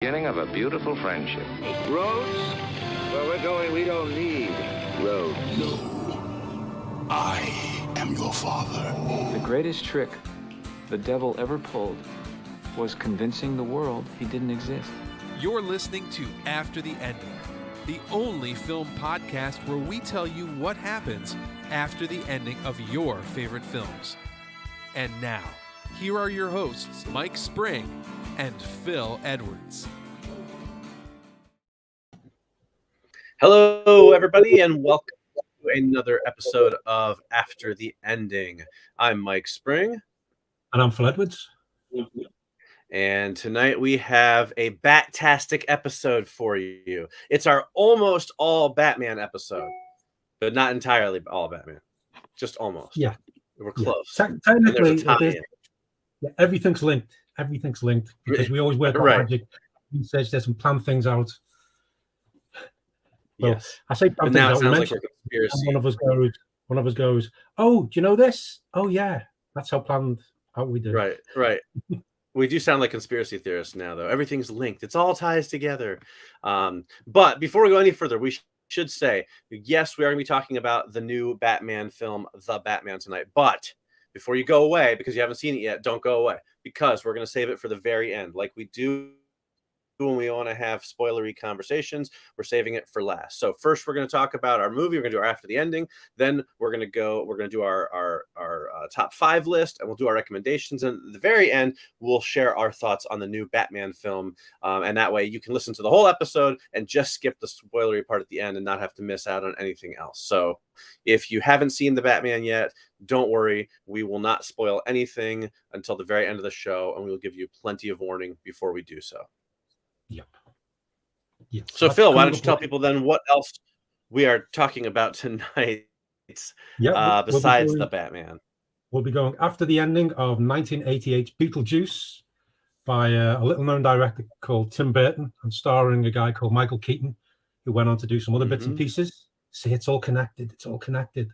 Beginning of a beautiful friendship. Roads? Where we're going, we don't need roads. No. I am your father. The greatest trick the devil ever pulled was convincing the world he didn't exist. You're listening to After the Ending, the only film podcast where we tell you what happens after the ending of your favorite films. And now, here are your hosts, Mike Spring and Phil Edwards. Hello, everybody, and welcome to another episode of After the Ending. I'm Mike Spring. And I'm Phil Edwards. And tonight we have a Bat-tastic episode for you. It's our almost all Batman episode, but not entirely all Batman. Just almost. Yeah. We're close. Yeah. Technically, everything's linked. Everything's linked because we always work on magic, research this, and plan things out. Well, yes. I say plan things out. Sounds like a conspiracy. One of us goes, "Oh, do you know this? Oh, yeah, that's how planned out we do." Right. We do sound like conspiracy theorists now, though. Everything's linked. It's all ties together. But before we go any further, we should say, yes, we are going to be talking about the new Batman film, The Batman, tonight. But before you go away, because you haven't seen it yet, don't go away, because we're going to save it for the very end, like we do when we want to have spoilery conversations. We're saving it for last. So first, we're going to talk about our movie. We're going to do our After the Ending. Then we're going to do our top 5 list, and we'll do our recommendations. And at the very end, we'll share our thoughts on the new Batman film. And that way, you can listen to the whole episode and just skip the spoilery part at the end and not have to miss out on anything else. So if you haven't seen the Batman yet, don't worry. We will not spoil anything until the very end of the show, and we will give you plenty of warning before we do so. Yep. So, Phil, why don't you tell people then what else we are talking about tonight besides the Batman? We'll be going after the ending of 1988's Beetlejuice by a little-known director called Tim Burton and starring a guy called Michael Keaton, who went on to do some other bits and pieces. See, it's all connected. It's all connected.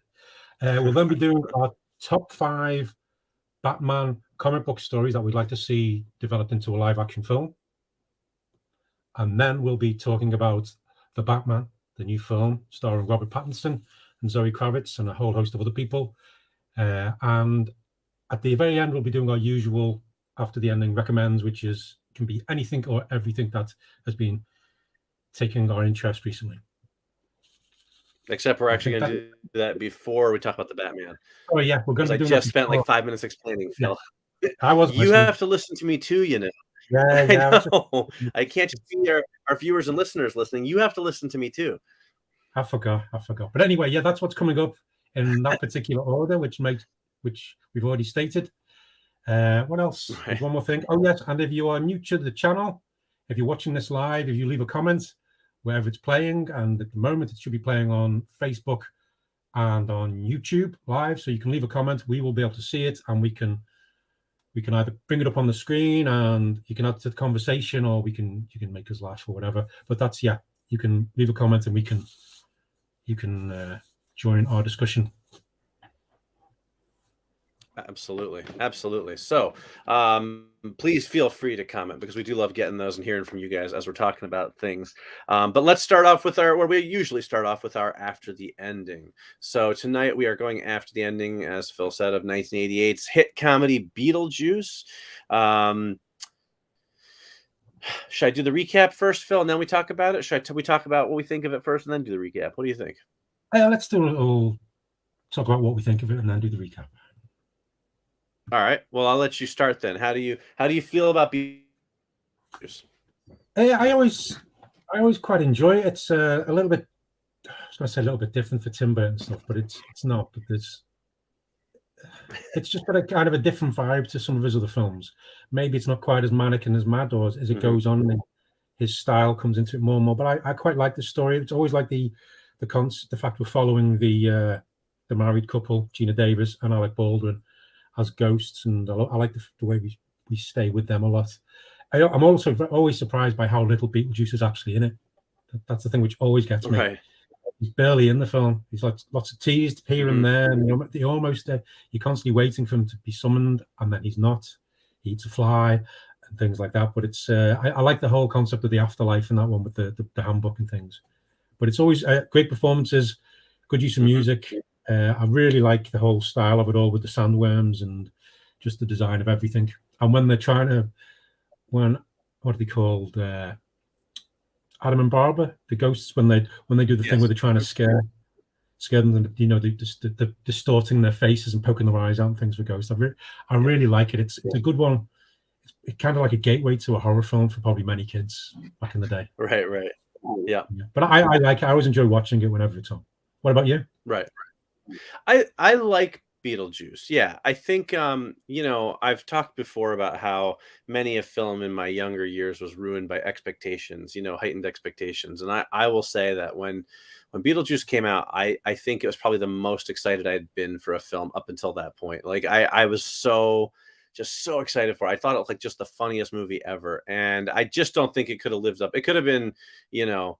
We'll then be doing our top 5 Batman comic book stories that we'd like to see developed into a live-action film. And then we'll be talking about The Batman, the new film starring Robert Pattinson and Zoe Kravitz and a whole host of other people. And at the very end, we'll be doing our usual After the Ending recommends, which can be anything or everything that has been taking our interest recently. Except we're actually going to do that before we talk about the Batman. Oh, yeah. We're going to do that. I just spent like 5 minutes explaining, Phil. Yeah. You have to listen to me too, you know. Yeah. I know. I can't just be our viewers and listeners listening. You have to listen to me too. I forgot. But anyway, yeah, that's what's coming up in that particular order, which we've already stated. What else? Right. There's one more thing. Oh, yes. And if you are new to the channel, if you're watching this live, if you leave a comment wherever it's playing, and at the moment it should be playing on Facebook and on YouTube live, so you can leave a comment. We will be able to see it, and we can either bring it up on the screen and you can add to the conversation, or you can make us laugh or whatever. But that's, yeah, you can leave a comment and you can join our discussion. Absolutely. So please feel free to comment, because we do love getting those and hearing from you guys as we're talking about things. But let's start off with where we usually start off with our After the Ending. So tonight we are going after the ending, as Phil said, of 1988's hit comedy Beetlejuice. Should I do the recap first, Phil, and then we talk about it? Should we talk about what we think of it first and then do the recap? What do you think? Let's talk about what we think of it and then do the recap. All right. Well, I'll let you start then. How do you feel about Beetlejuice? I always quite enjoy it. It's a little bit, I was going to say a little bit different for Tim Burton stuff, but it's not. Because it's just got a kind of a different vibe to some of his other films. Maybe it's not quite as manic and as mad, or as it goes on, and his style comes into it more and more. But I quite like the story. It's always like the fact we're following the married couple, Gina Davis and Alec Baldwin, as ghosts, and I like the way we stay with them a lot. I'm also always surprised by how little Beetlejuice is actually in it. That's the thing which always gets me. Right. He's barely in the film. He's like lots of teased here and there, and you're constantly waiting for him to be summoned, and then he's not. He eats a fly, and and things like that. But it's I like the whole concept of the afterlife in that one with the handbook and things. But it's always great performances, good use of music. I really like the whole style of it all with the sandworms and just the design of everything. And when they're trying to, what are they called? Adam and Barbara, the ghosts, when they do the thing where they're trying to scare them, you know, they're distorting their faces and poking their eyes out and things for ghosts. I really like it. It's a good one. It's kind of like a gateway to a horror film for probably many kids back in the day. Right. Yeah. But I like it. I always enjoy watching it whenever it's on. What about you? Right. I like Beetlejuice. Yeah, I think you know, I've talked before about how many a film in my younger years was ruined by expectations, you know, heightened expectations. And I will say that when Beetlejuice came out, I think it was probably the most excited I had been for a film up until that point. Like I was so excited for it. I thought it was like just the funniest movie ever. And I just don't think it could have lived up. It could have been, you know,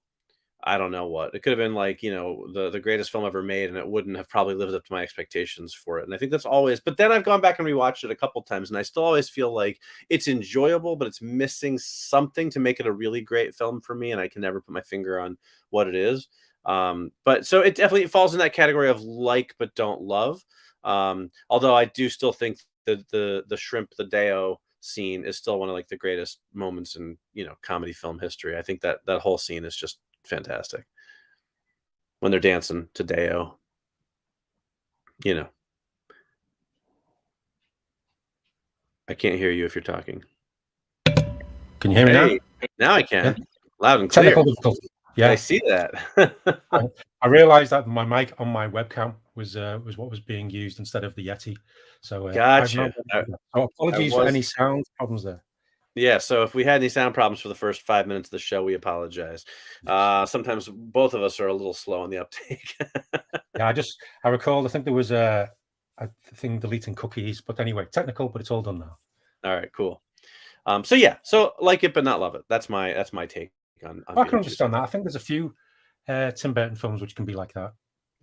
I don't know what. It could have been like, you know, the greatest film ever made, and it wouldn't have probably lived up to my expectations for it. And I think that's always, but then I've gone back and rewatched it a couple times, and I still always feel like it's enjoyable, but it's missing something to make it a really great film for me, and I can never put my finger on what it is. But so it definitely falls in that category of like but don't love. Although I do still think the shrimp, the Deo scene is still one of like the greatest moments in, you know, comedy film history. I think that whole scene is just fantastic when they're dancing to Deo, you know. I can't hear you if you're talking. Can you hear me now? Now I can. Loud and clear. Technical difficulty. Yeah, I see that. I realized that my mic on my webcam was what was being used instead of the Yeti. So Gotcha. Apologies for any sound problems there. Yeah, so if we had any sound problems for the first 5 minutes of the show, we apologize. Sometimes both of us are a little slow on the uptake. Yeah, I recall, I think there was a thing deleting cookies, but anyway, technical, but it's all done now. All right, cool. So like it but not love it. That's my take on I can understand that. I think there's a few Tim Burton films which can be like that.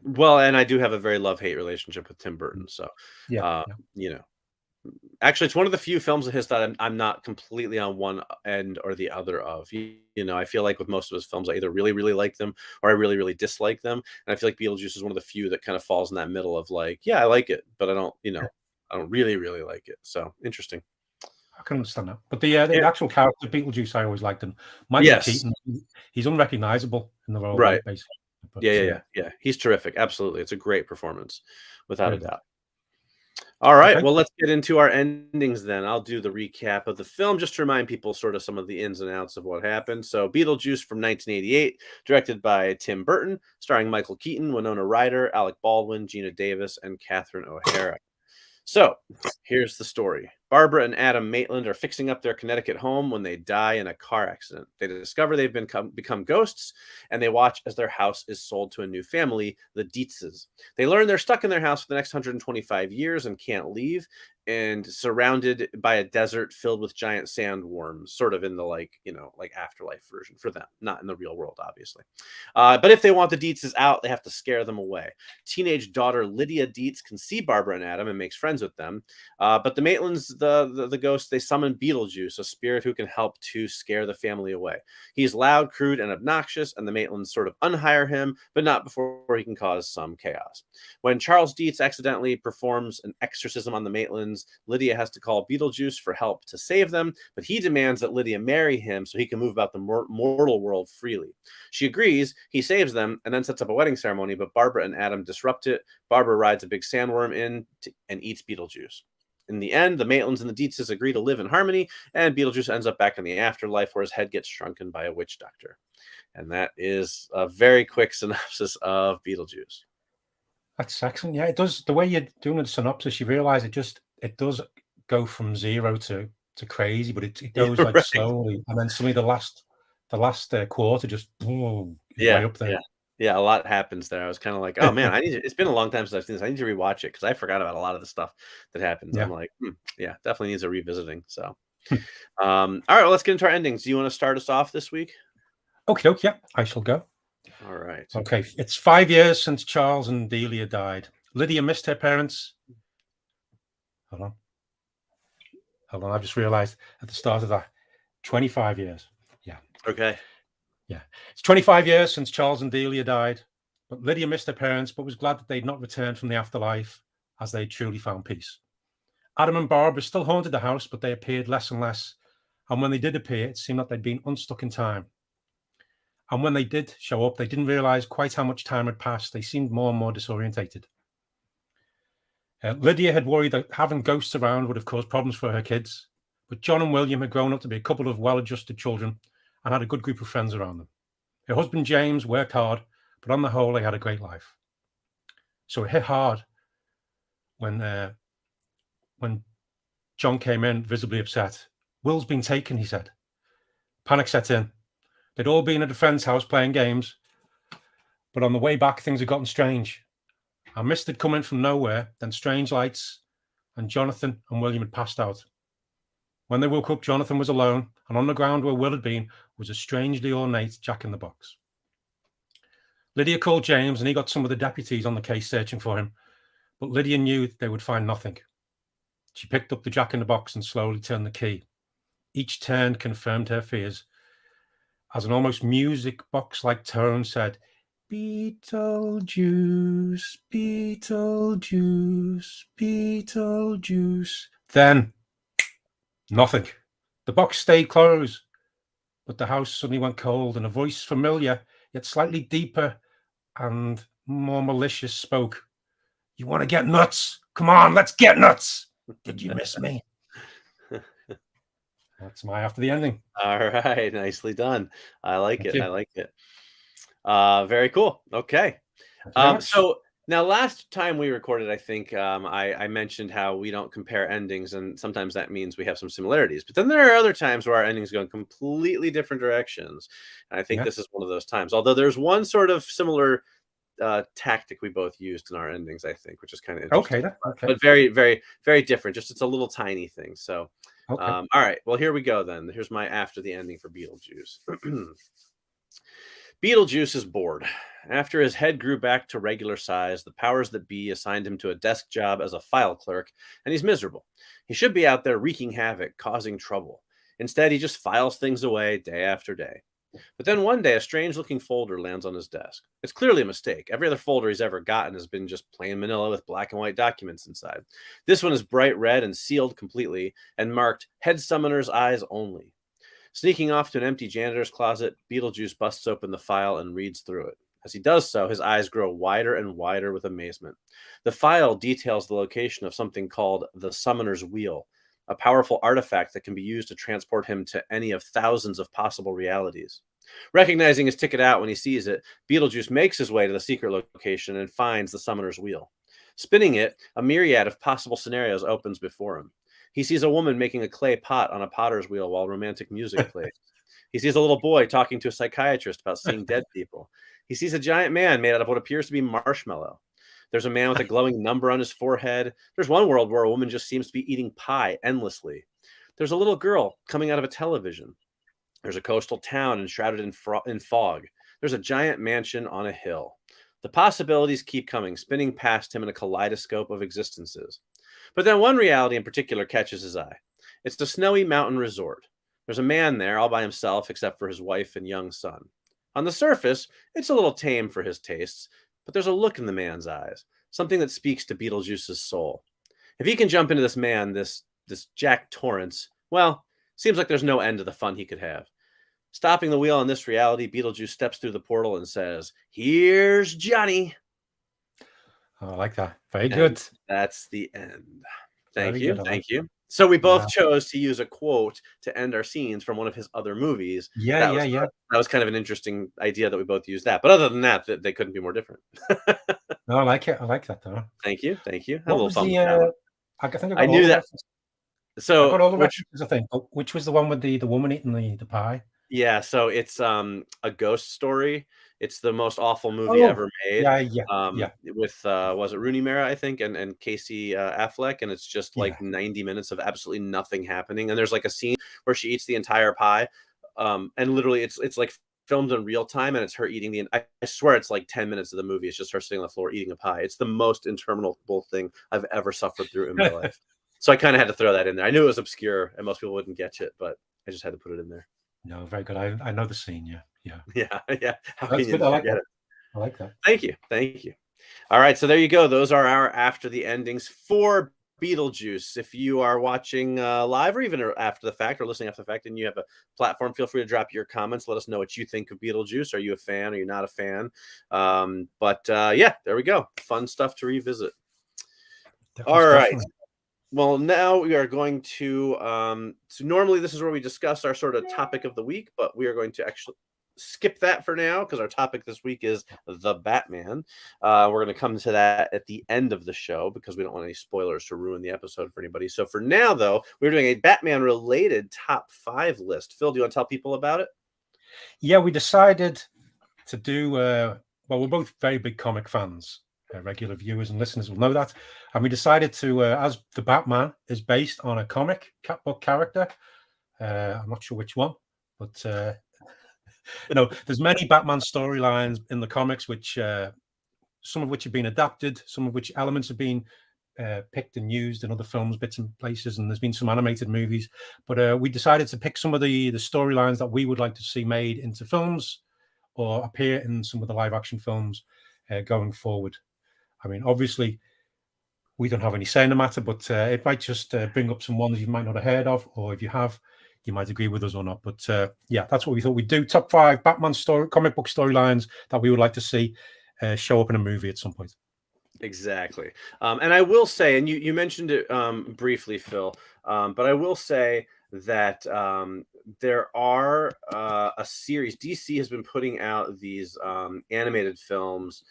Well, and I do have a very love-hate relationship with Tim Burton, so yeah. You know. Actually, it's one of the few films of his that I'm not completely on one end or the other of. You know, I feel like with most of his films, I either really, really like them or I really, really dislike them. And I feel like Beetlejuice is one of the few that kind of falls in that middle of like, yeah, I like it, but I don't, you know, I don't really, really like it. So interesting. I can understand that. But the actual character Beetlejuice, I always liked him. Michael Keaton, he's unrecognizable in the role, right? Basically. But, yeah. He's terrific. Absolutely, it's a great performance, without a doubt. All right, well, let's get into our endings then. I'll do the recap of the film just to remind people sort of some of the ins and outs of what happened. So Beetlejuice from 1988, directed by Tim Burton, starring Michael Keaton, Winona Ryder, Alec Baldwin, Gina Davis, and Catherine O'Hara. So here's the story. Barbara and Adam Maitland are fixing up their Connecticut home when they die in a car accident. They discover they've become ghosts, and they watch as their house is sold to a new family, the Dietzes. They learn they're stuck in their house for the next 125 years and can't leave, and surrounded by a desert filled with giant sandworms, sort of in the like afterlife version for them, not in the real world, obviously. But if they want the Dietzes out, they have to scare them away. Teenage daughter Lydia Dietz can see Barbara and Adam and makes friends with them. But the Maitlands, the ghosts, they summon Beetlejuice, a spirit who can help to scare the family away. He's loud, crude, and obnoxious, and the Maitlands sort of unhire him, but not before he can cause some chaos. When Charles Dietz accidentally performs an exorcism on the Maitlands, Lydia has to call Beetlejuice for help to save them, but he demands that Lydia marry him so he can move about the mortal world freely. She agrees, he saves them, and then sets up a wedding ceremony, but Barbara and Adam disrupt it. Barbara rides a big sandworm in and eats Beetlejuice. In the end, the Maitlands and the Dietzes agree to live in harmony, and Beetlejuice ends up back in the afterlife where his head gets shrunken by a witch doctor. And that is a very quick synopsis of Beetlejuice. That's excellent. Yeah, it does. The way you're doing the synopsis, you realize it does go from zero to crazy, but it goes like slowly, and then suddenly the last quarter just boom, way up there. Yeah, a lot happens there. I was kind of like, oh man, it's been a long time since I've seen this. I need to rewatch it because I forgot about a lot of the stuff that happens. I'm like, definitely needs a revisiting. So, all right, well, let's get into our endings. Do you want to start us off this week? Okay, yeah, I shall go. All right. Okay, it's 5 years since Charles and Delia died. Lydia missed her parents. Hold on, I've just realized at the start of that, 25 years. Yeah. Okay. Yeah. It's 25 years since Charles and Delia died, but Lydia missed her parents, but was glad that they'd not returned from the afterlife as they truly found peace. Adam and Barbara still haunted the house, but they appeared less and less. And when they did appear, it seemed like they'd been unstuck in time. And when they did show up, they didn't realize quite how much time had passed. They seemed more and more disorientated. Lydia had worried that having ghosts around would have caused problems for her kids, but John and William had grown up to be a couple of well-adjusted children and had a good group of friends around them. Her husband, James, worked hard, but on the whole, they had a great life. So it hit hard when John came in, visibly upset. Will's been taken, he said. Panic set in. They'd all been at a friend's house playing games, but on the way back, things had gotten strange. A mist had come in from nowhere, then strange lights, and Jonathan and William had passed out. When they woke up, Jonathan was alone, and on the ground where Will had been was a strangely ornate jack-in-the-box. Lydia called James, and he got some of the deputies on the case searching for him, but Lydia knew they would find nothing. She picked up the jack-in-the-box and slowly turned the key. Each turn confirmed her fears, as an almost music box-like tone said, "Beetlejuice, Beetlejuice, Beetlejuice." Then, nothing. The box stayed closed, but the house suddenly went cold, and a voice familiar, yet slightly deeper and more malicious, spoke. "You want to get nuts? Come on, let's get nuts. Did you miss me?" That's my after the ending. All right, nicely done. I like Thank it. you. I like it. Very cool. Okay. Thank you very much. So now last time we recorded, I think I mentioned how we don't compare endings, and sometimes that means we have some similarities. But then there are other times where our endings go in completely different directions. And I think Yeah. this is one of those times. Although there's one sort of similar tactic we both used in our endings, I think, which is kind of interesting. Okay, then. Okay. But very, very, very different. Just it's a little tiny thing. So Okay. all right. Well, here we go then. Here's my after the ending for Beetlejuice. Beetlejuice is bored. After his head grew back to regular size, the powers that be assigned him to a desk job as a file clerk, and he's miserable. He should be out there wreaking havoc, causing trouble. Instead, he just files things away day after day. But then one day, a strange-looking folder lands on his desk. It's clearly a mistake. Every other folder he's ever gotten has been just plain manila with black and white documents inside. This one is bright red and sealed completely and marked Head Summoner's Eyes Only. Sneaking off to an empty janitor's closet, Beetlejuice busts open the file and reads through it. As he does so, his eyes grow wider and wider with amazement. The file details the location of something called the Summoner's Wheel, a powerful artifact that can be used to transport him to any of thousands of possible realities. Recognizing his ticket out when he sees it, Beetlejuice makes his way to the secret location and finds the Summoner's Wheel. Spinning it, a myriad of possible scenarios opens before him. He sees a woman making a clay pot on a potter's wheel while romantic music plays. He sees a little boy talking to a psychiatrist about seeing dead people. He sees a giant man made out of what appears to be marshmallow. There's a man with a glowing number on his forehead. There's one world where a woman just seems to be eating pie endlessly. There's a little girl coming out of a television. There's a coastal town enshrouded in fog. There's a giant mansion on a hill. The possibilities keep coming, spinning past him in a kaleidoscope of existences. But then one reality in particular catches his eye. It's the snowy mountain resort. There's a man there all by himself except for his wife and young son. On the surface, it's a little tame for his tastes, but there's a look in the man's eyes, something that speaks to Beetlejuice's soul. If he can jump into this man, this Jack Torrance, well, seems like there's no end to the fun he could have. Stopping the wheel on this reality, Beetlejuice steps through the portal and says, "Here's Johnny." I like that. Very good. That's the end. Thank Very you. good. Thank you. So we both chose to use a quote to end our scenes from one of his other movies. Yeah. That was kind of an interesting idea that we both used that. But other than that, they couldn't be more different. No, I like it. I like that though. Thank you. Thank you. What was the? I think I knew that. So I got all the references, I think. But which was the one with the woman eating the pie? Yeah, so it's a ghost story. It's the most awful movie ever made. Yeah. With was it Rooney Mara, I think, and Casey Affleck, and it's just like 90 minutes of absolutely nothing happening. And there's like a scene where she eats the entire pie, and literally it's like filmed in real time, and it's her eating I swear it's like 10 minutes of the movie. It's just her sitting on the floor eating a pie. It's the most interminable thing I've ever suffered through in my life. So I kind of had to throw that in there. I knew it was obscure and most people wouldn't get it, but I just had to put it in there. No, very good. I know the scene. Yeah. Yeah. How That's can you good. I like forget that. it? I like that. Thank you. All right, so there you go. Those are our after the endings for Beetlejuice. If you are watching live or even after the fact or listening after the fact and you have a platform, feel free to drop your comments. Let us know what you think of Beetlejuice. Are you a fan? Are you not a fan? Yeah, there we go. Fun stuff to revisit. All right. Well, now we are going to so normally this is where we discuss our sort of topic of the week, but we are going to actually skip that for now because our topic this week is the Batman. We're going to come to that at the end of the show because we don't want any spoilers to ruin the episode for anybody. So for now, though, we're doing a Batman-related top 5 list. Phil, do you want to tell people about it? Yeah, we decided to do. Well, we're both very big comic fans. Regular viewers and listeners will know that. And we decided to, as the Batman is based on a comic book character, I'm not sure which one, but there's many Batman storylines in the comics, which some of which have been adapted, some of which elements have been picked and used in other films, bits and places, and there's been some animated movies. But we decided to pick some of the storylines that we would like to see made into films or appear in some of the live action films going forward. I mean, obviously, we don't have any say in the matter, but it might just bring up some ones you might not have heard of, or if you have, you might agree with us or not. But yeah, that's what we thought we'd do. Top 5 Batman comic book storylines that we would like to see show up in a movie at some point. Exactly. And I will say, and you mentioned it briefly, Phil, but I will say that there are a series. DC has been putting out these animated films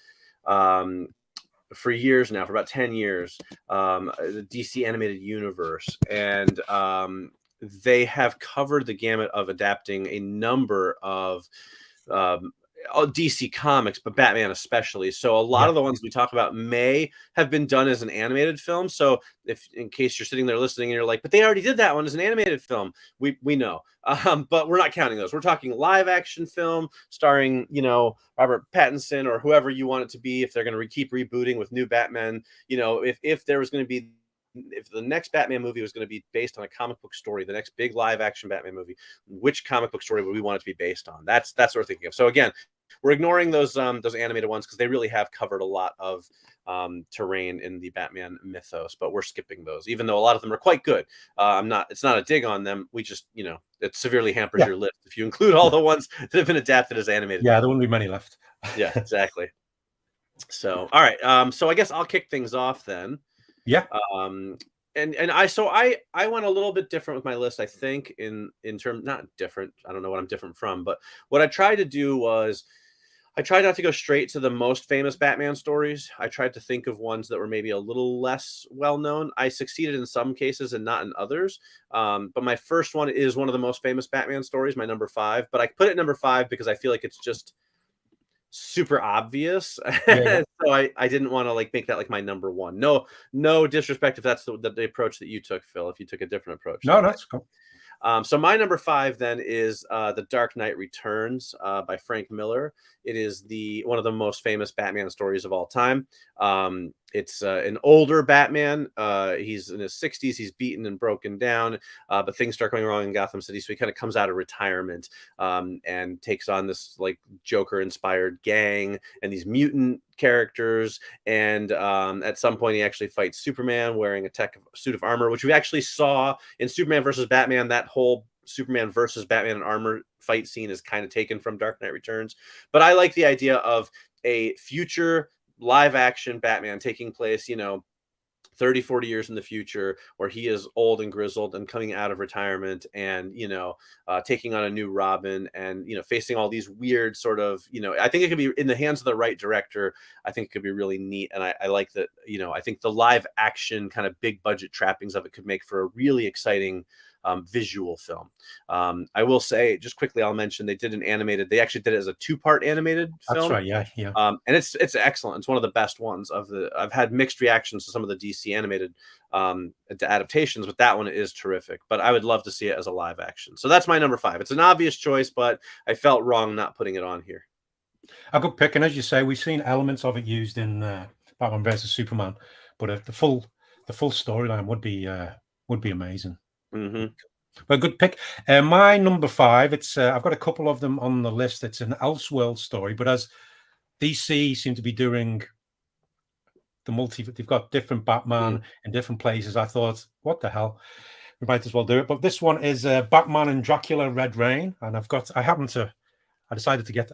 for years now, for about 10 years, the DC animated universe. And they have covered the gamut of adapting a number of DC comics, but Batman especially. So a lot of the ones we talk about may have been done as an animated film. So if, in case you're sitting there listening and you're like, but they already did that one as an animated film, we know. But we're not counting those. We're talking live action film starring, Robert Pattinson or whoever you want it to be. If they're going to keep rebooting with new Batman, if there was going to be, if the next Batman movie was going to be based on a comic book story, the next big live action Batman movie, which comic book story would we want it to be based on? That's what we're thinking of. So again, we're ignoring those animated ones because they really have covered a lot of terrain in the Batman mythos, but we're skipping those, even though a lot of them are quite good. It's not a dig on them. We just, it severely hampers your list if you include all the ones that have been adapted as animated. Yeah, there wouldn't be many left. Yeah, exactly. So, all right. So I guess I'll kick things off then. Yeah. And I went a little bit different with my list, I think, in terms, not different. I don't know what I'm different from, but what I tried to do was I tried not to go straight to the most famous Batman stories. I tried to think of ones that were maybe a little less well-known. I succeeded in some cases and not in others. But my first one is one of the most famous Batman stories, my number 5. But I put it number 5 because I feel like it's just super obvious. So I didn't want to make that my number 1. No disrespect if that's the approach that you took, Phil, if you took a different approach. No, that's cool. So my number 5 then is The Dark Knight Returns by Frank Miller. It is one of the most famous Batman stories of all time. It's an older Batman. He's in his 60s. He's beaten and broken down, but things start going wrong in Gotham City. So he kind of comes out of retirement and takes on this Joker-inspired gang and these mutant characters. And at some point, he actually fights Superman wearing a suit of armor, which we actually saw in Superman versus Batman. That whole Superman versus Batman and armor fight scene is kind of taken from Dark Knight Returns. But I like the idea of a future live action Batman taking place, 30, 40 years in the future, where he is old and grizzled and coming out of retirement and, taking on a new Robin and, facing all these weird sort of, I think it could be in the hands of the right director. I think it could be really neat. And I like that, I think the live action kind of big budget trappings of it could make for a really exciting visual film. I will say, just quickly, I'll mention they actually did it as a 2-part animated film. That's right, yeah. And it's excellent. It's one of the best ones I've had mixed reactions to some of the DC animated adaptations, but that one is terrific. But I would love to see it as a live action. So that's my number 5. It's an obvious choice, but I felt wrong not putting it on here. A good pick, and as you say, we've seen elements of it used in Batman versus Superman, but the full the full storyline would be amazing. Mm-hmm. But good pick. My number 5. It's I've got a couple of them on the list. It's an Elseworld story, but as DC seem to be doing they've got different Batman in different places. I thought, what the hell? We might as well do it. But this one is Batman and Dracula Red Rain. And I decided to get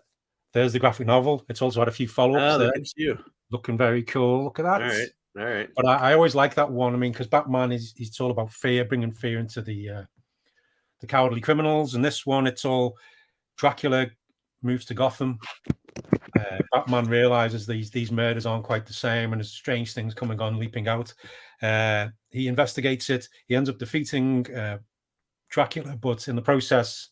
there's the graphic novel. It's also had a few follow-ups there. Look at you. Looking very cool. Look at that. All right. But I always like that one. I mean, because Batman it's all about fear, bringing fear into the cowardly criminals. And this one, it's all Dracula moves to Gotham. Batman realizes these murders aren't quite the same, and there's strange things coming on, leaping out. He investigates it. He ends up defeating Dracula, but in the process,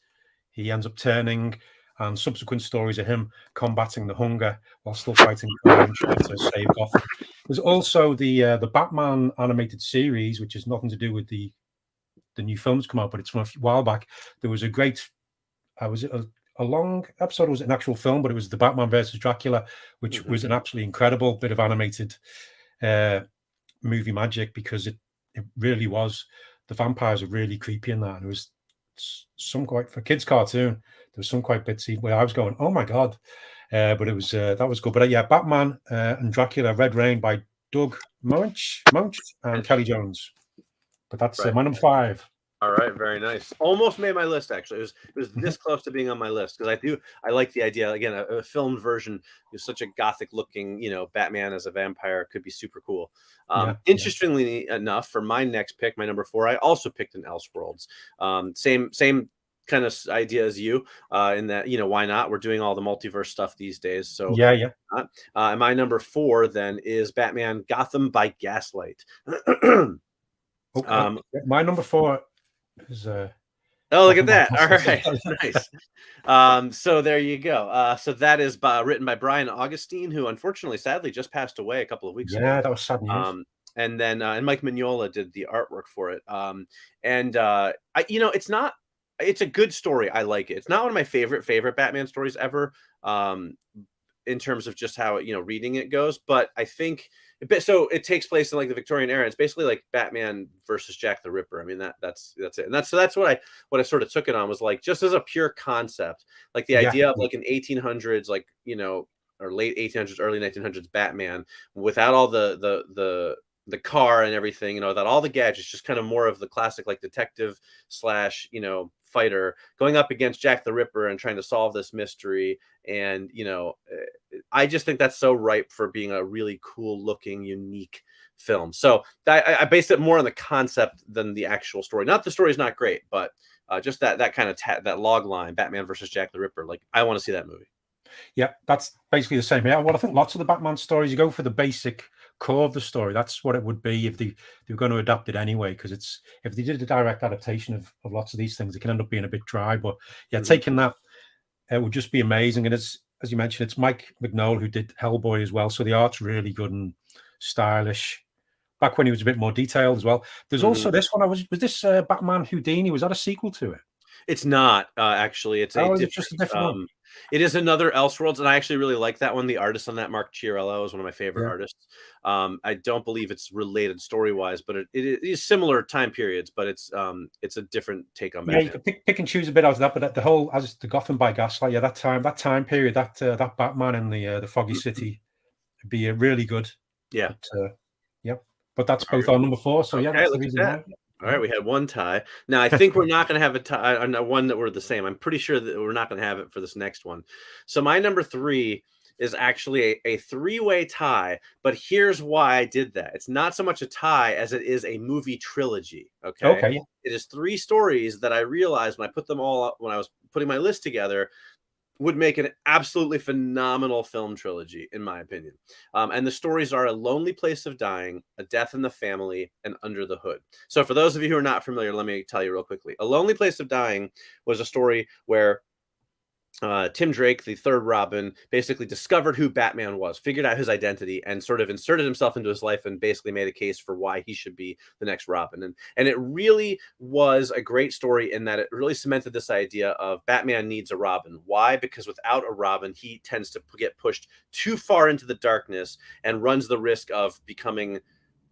he ends up turning. And subsequent stories of him combating the hunger while still fighting crime, trying to save Gotham. There's also the Batman animated series, which has nothing to do with the new films come out, but it's from a while back. There was a great, a long episode. It was an actual film, but it was the Batman versus Dracula, which was an absolutely incredible bit of animated movie magic, because it really was. The vampires are really creepy in that. And it was some quite, for a kids' cartoon, there was some quite bitsy where I was going, oh my God. But it was that was good. But yeah, Batman and Dracula Red Rain by Doug Moench and Kelly Jones. But that's my number 5. All right, very nice. Almost made my list, actually. It was this close to being on my list, because I like the idea. Again, a filmed version is such a gothic looking, Batman as a vampire could be super cool. Interestingly enough, for my next pick, my number 4, I also picked an Elseworlds. Same kind of idea as you, in that, why not? We're doing all the multiverse stuff these days. So yeah. And my number 4 then is Batman Gotham by Gaslight. My number 4 is look at that. All right. Nice. So there you go. So that is written by Brian Augustine, who unfortunately sadly just passed away a couple of weeks ago. Yeah, that was sad news. And then and Mike Mignola did the artwork for it. It's a good story. I like it. It's not one of my favorite Batman stories ever, in terms of just how reading it goes, but I think so. It takes place in like the Victorian era. It's basically like Batman versus Jack the Ripper. I mean, that's it. And that's what I sort of took it on, was like, just as a pure concept, like the idea of like an 1800s, like, or late 1800s, early 1900s Batman without all the car and everything, without all the gadgets, just kind of more of the classic like detective / fighter going up against Jack the Ripper and trying to solve this mystery. And I just think that's so ripe for being a really cool looking, unique film. So I based it more on the concept than the actual story. Not the story is not great, but just that kind of that log line, Batman versus Jack the Ripper. Like, I want to see that movie. Yeah, that's basically the same. Yeah, well, I think lots of the Batman stories, you go for the basic core of the story. That's what it would be if they were going to adapt it anyway, because if they did a direct adaptation of lots of these things, it can end up being a bit dry. But yeah, taking that, it would just be amazing. And as you mentioned, it's Mike Mignola who did Hellboy as well, so the art's really good and stylish. Back when he was a bit more detailed as well. There's also this one. Was this Batman Houdini? Was that a sequel to it? It's not actually. It's just a different one. It is another Elseworlds, and I actually really like that one. The artist on that, Mark Chiarello, is one of my favorite artists. I don't believe it's related story-wise, but it is similar time periods, but it's a different take on Batman. Yeah, you can pick and choose a bit out of that, but the whole, as the Gotham by Gaslight, that time period, that Batman in the foggy city would be really good. Yeah. But that's both on number 4. So that's the reason why. All right, we had one tie. Now, I think we're not going to have a tie on one that we're the same. I'm pretty sure that we're not going to have it for this next one. So my number 3 is actually a 3-way tie, but here's why I did that. It's not so much a tie as it is a movie trilogy. Okay. It is 3 stories that I realized when I put them all up, when I was putting my list together, would make an absolutely phenomenal film trilogy, in my opinion. And the stories are A Lonely Place of Dying, A Death in the Family, and Under the Hood. So for those of you who are not familiar, let me tell you real quickly. A Lonely Place of Dying was a story where Tim Drake, the third Robin, basically discovered who Batman was, figured out his identity, and sort of inserted himself into his life and basically made a case for why he should be the next Robin. And it really was a great story in that it really cemented this idea of Batman needs a Robin. Why? Because without a Robin, he tends to get pushed too far into the darkness and runs the risk of becoming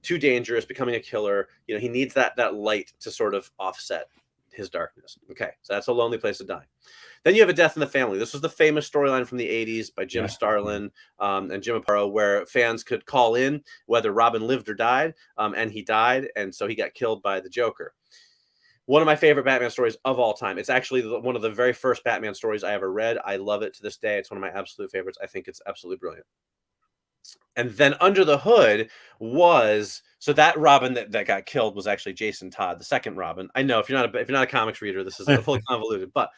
too dangerous, becoming a killer. You know, he needs that light to sort of offset his darkness. Okay, so that's a lonely place to die. Then you have A Death in the Family. This was the famous storyline from the 80s by Jim Starlin and Jim Aparo, where fans could call in whether Robin lived or died, and he died, and so he got killed by the Joker. One of my favorite Batman stories of all time. It's actually one of the very first Batman stories I ever read. I love it to this day. It's one of my absolute favorites. I think it's absolutely brilliant. And then Under the Hood was, so that Robin that got killed was actually Jason Todd, the second Robin. I know if you're not a comics reader, this is a fully convoluted, but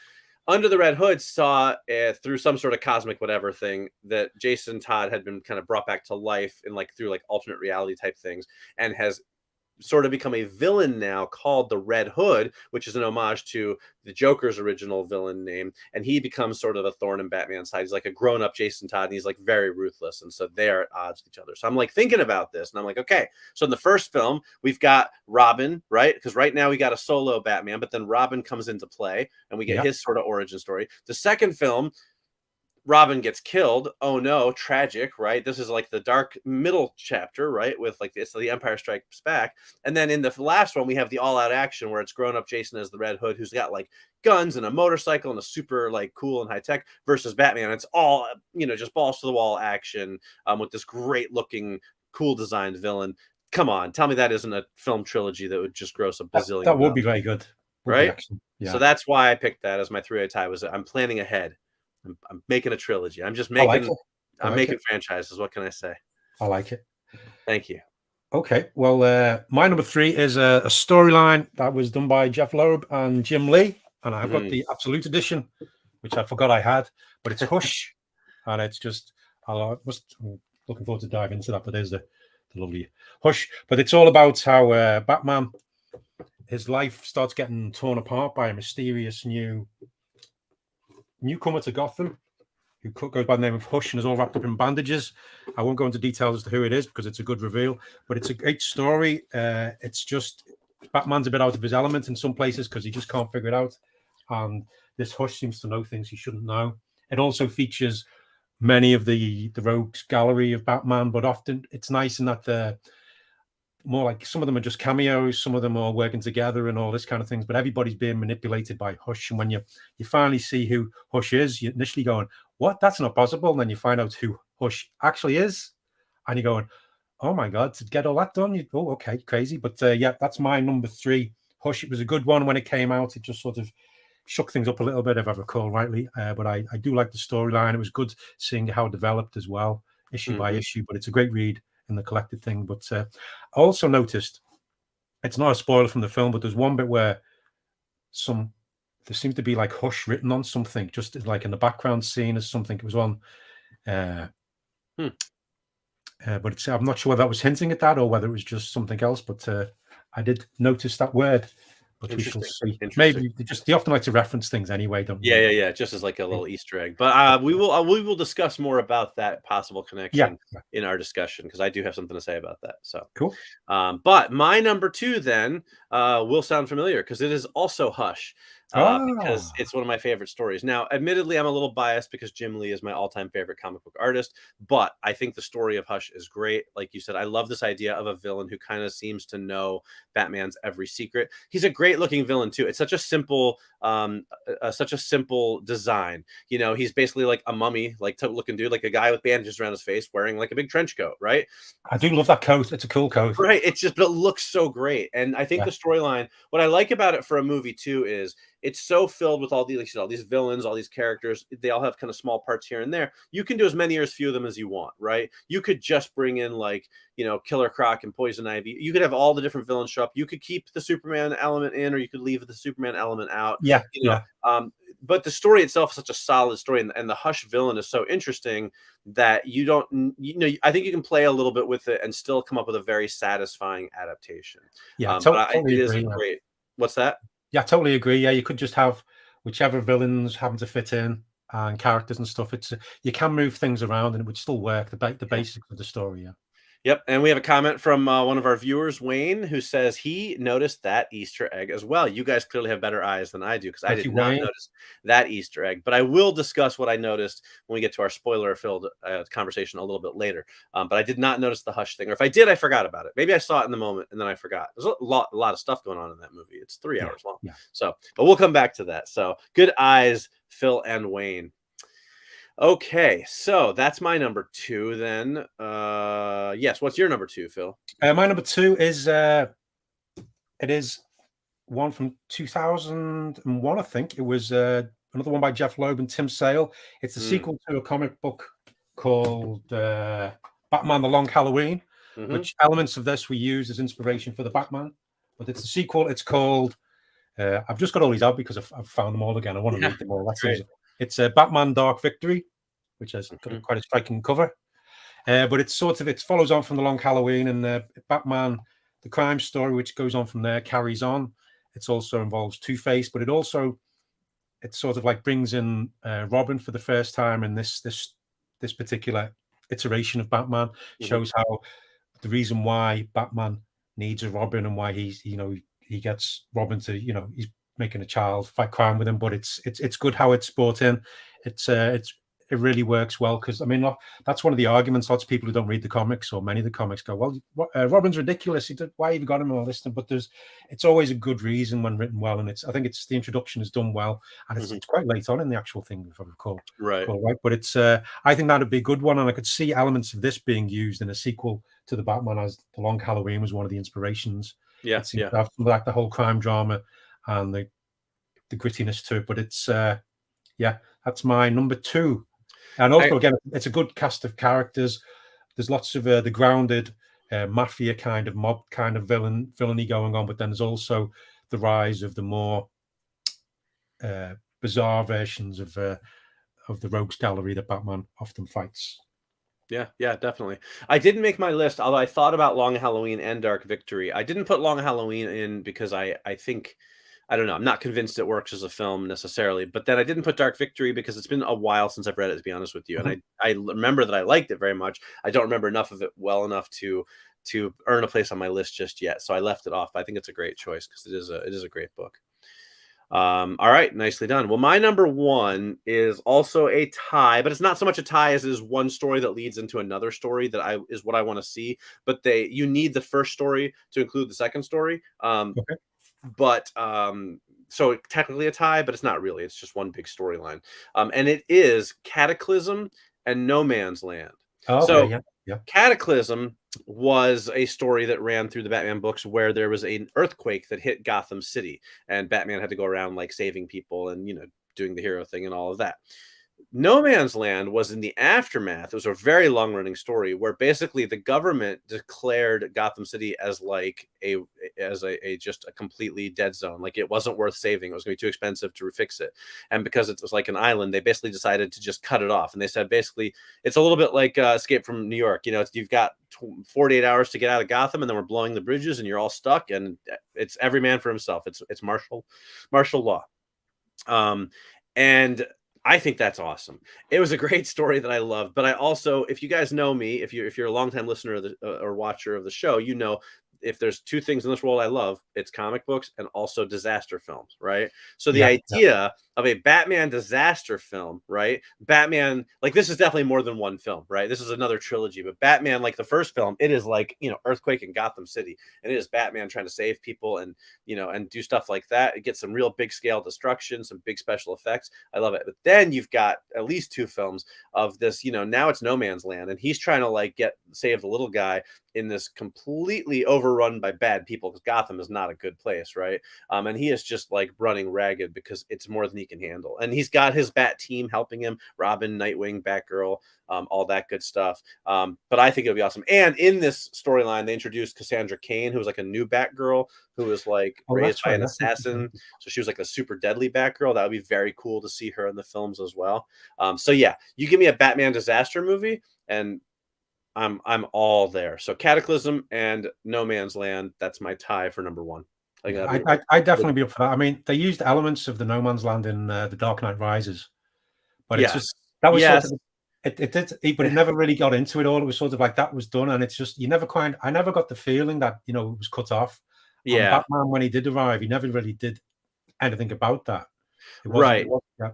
Under the Red Hood saw through some sort of cosmic whatever thing that Jason Todd had been kind of brought back to life in through alternate reality type things, and has sort of become a villain now called the Red Hood, which is an homage to the Joker's original villain name. And he becomes sort of a thorn in Batman's side. He's like a grown-up Jason Todd, and he's very ruthless. And so they're at odds with each other. So I'm thinking about this, and I'm okay. So in the first film, we've got Robin, right? Because right now we got a solo Batman, but then Robin comes into play, and we get his sort of origin story. The second film, Robin gets killed. Oh no, tragic, right? This is the dark middle chapter, right? With it's the Empire Strikes Back. And then in the last one, we have the all-out action where it's grown-up Jason as the Red Hood, who's got guns and a motorcycle and a super cool and high-tech, versus Batman. It's all, just balls to the wall action with this great-looking, cool designed villain. Come on, tell me that isn't a film trilogy that would just gross a bazillion. That would be very good. Right? Yeah. So that's why I picked that as my 3-way tie. I'm planning ahead. I'm making a trilogy. I'm just making. I'm making franchises. What can I say? I like it. Thank you. Okay. Well, my number 3 is a storyline that was done by Jeff Loeb and Jim Lee, and I've got the Absolute Edition, which I forgot I had. But it's Hush, and it's just I'm looking forward to dive into that. But there's the lovely Hush. But it's all about how Batman, his life starts getting torn apart by a mysterious newcomer to Gotham, who goes by the name of Hush and is all wrapped up in bandages. I won't go into details as to who it is because it's a good reveal, but it's a great story. It's just Batman's a bit out of his element in some places because he just can't figure it out, and this Hush seems to know things he shouldn't know. It also features many of the rogues gallery of Batman, but often it's nice in that they're more some of them are just cameos, some of them are working together and all this kind of things, but everybody's being manipulated by Hush. And when you finally see who Hush is, you're initially going, what? That's not possible. And then you find out who Hush actually is, and you're going, oh my God, to get all that done, okay, crazy. But that's my number 3, Hush. It was a good one when it came out. It just sort of shook things up a little bit, if I recall rightly. But I do like the storyline. It was good seeing how it developed as well, issue by issue, but it's a great read in the collected thing. But I also noticed, it's not a spoiler from the film, but there's one bit where there seems to be Hush written on something, just in the background scene as something. It was on but I'm not sure whether that was hinting at that or whether it was just something else, but I did notice that word. But we shall see. Maybe they often like to reference things anyway, don't they? Yeah. Just as a little Easter egg. But we will discuss more about that possible connection in our discussion, because I do have something to say about that. So cool. But my number 2 then will sound familiar because it is also Hush. Because it's one of my favorite stories. Now, admittedly, I'm a little biased because Jim Lee is my all-time favorite comic book artist, but I think the story of Hush is great. Like you said, I love this idea of a villain who kind of seems to know Batman's every secret. He's a great-looking villain too. It's such a simple design. He's basically a mummy, looking dude, a guy with bandages around his face, wearing a big trench coat, right? I do love that coat. It's a cool coat, right? But it looks so great, and I think the storyline. What I like about it for a movie too is it's so filled with all these villains, all these characters. They all have kind of small parts here and there. You can do as many or as few of them as you want, right? You could just bring in Killer Croc and Poison Ivy. You could have all the different villains show up. You could keep the Superman element in, or you could leave the Superman element out. But the story itself is such a solid story, and the Hush villain is so interesting that I think you can play a little bit with it and still come up with a very satisfying adaptation. Yeah, totally it is great. What's that? Yeah, I totally agree. Yeah, you could just have whichever villains happen to fit in and characters and stuff. You can move things around and it would still work. The basics of the story. Yep, and we have a comment from one of our viewers, Wayne, who says he noticed that Easter egg as well. You guys clearly have better eyes than I do because I Thank did you, not Wayne. notice that Easter egg. But I will discuss what I noticed when we get to our spoiler-filled conversation a little bit later. But I did not notice the Hush thing, or if I did, I forgot about it. Maybe I saw it in the moment and then I forgot. There's a lot of stuff going on in that movie. It's 3 hours long. Yeah. So, but we'll come back to that. So, good eyes, Phil and Wayne. Okay, so that's my number 2 then. Yes, what's your number 2, Phil? My number 2 is it is one from 2001, I think. It was another one by Jeff Loeb and Tim Sale. It's the sequel to a comic book called Batman: The Long Halloween, which elements of this we used as inspiration for the Batman. But it's the sequel. It's called. I've just got all these out because I've found them all again. I want to read them all. That's easy. It's Batman Dark Victory, which has got quite a striking cover. But it's it follows on from The Long Halloween, and Batman, the crime story, which goes on from there, carries on. It also involves Two-Face, but it sort of like brings in Robin for the first time in this particular iteration of Batman. Shows how the reason why Batman needs a Robin and why he gets Robin to, he's making a child fight crime with him, but it's good how it's brought in. It really works well because, I mean, that's one of the arguments. Lots of people who don't read the comics or many of the comics go, well, Robin's ridiculous. Why have you got him and all this? But it's always a good reason when written well. And I think the introduction is done well. And it's quite late on in the actual thing, if I recall. Right. But I think that'd be a good one. And I could see elements of this being used in a sequel to the Batman, as The Long Halloween was one of the inspirations. Yeah. It seems to have like the whole crime drama and the grittiness to it. But it's, that's my number 2. And also, again, it's a good cast of characters. There's lots of the grounded mafia kind of mob kind of villainy going on, but then there's also the rise of the more bizarre versions of the rogues gallery that Batman often fights. Yeah, definitely. I didn't make my list, although I thought about Long Halloween and Dark Victory. I didn't put Long Halloween in because I think, I don't know, I'm not convinced it works as a film necessarily, but then I didn't put Dark Victory because it's been a while since I've read it, to be honest with you. And I remember that I liked it very much. I don't remember enough of it well enough to earn a place on my list just yet. So I left it off. I think it's a great choice because it is a great book. All right, nicely done. Well, my number 1 is also a tie, but it's not so much a tie as it is one story that leads into another story that is what I want to see. But you need the first story to include the second story. But so technically a tie, but it's not really. It's just one big storyline. And it is Cataclysm and No Man's Land. Cataclysm was a story that ran through the Batman books where there was an earthquake that hit Gotham City, and Batman had to go around like saving people and doing the hero thing and all of that. No Man's Land was in the aftermath. It was a very long-running story where basically the government declared Gotham City as like just a completely dead zone. Like it wasn't worth saving. It was going to be too expensive to fix it. And because it was like an island, they basically decided to just cut it off. And they said basically it's a little bit like Escape from New York. You've got 48 hours to get out of Gotham, and then we're blowing the bridges, and you're all stuck. And it's every man for himself. It's martial law. And I think that's awesome. It was a great story that I loved, but I also, if you guys know me, if you're a longtime listener of or watcher of the show, if there's 2 things in this world I love, it's comic books and also disaster films, right? So the idea of a Batman disaster film, right? Batman, like this is definitely more than one film, right? This is another trilogy, but Batman, like the first film, it is like, earthquake in Gotham City, and it is Batman trying to save people and, and do stuff like that. It gets some real big scale destruction, some big special effects. I love it. But then you've got at least 2 films of this, now it's No Man's Land, and he's trying to like save the little guy in this completely overrun by bad people, because Gotham is not a good place, right? And he is just like running ragged because it's more than he can handle. And he's got his Bat team helping him, Robin, Nightwing, Batgirl, all that good stuff. But I think it'll be awesome. And in this storyline, they introduced Cassandra Cain, who was like a new Batgirl, who was like raised by an assassin. So she was like a super deadly Batgirl. That would be very cool to see her in the films as well. So yeah, you give me a Batman disaster movie and I'm all there. So Cataclysm and No Man's Land, that's my tie for number 1. I'd definitely be up for that. I mean, they used elements of the No Man's Land in The Dark Knight Rises, but it's just that was It did, but it never really got into it all. It was sort of like that was done, and it's just I never got the feeling that it was cut off. And Batman, when he did arrive, he never really did anything about that. It wasn't, right.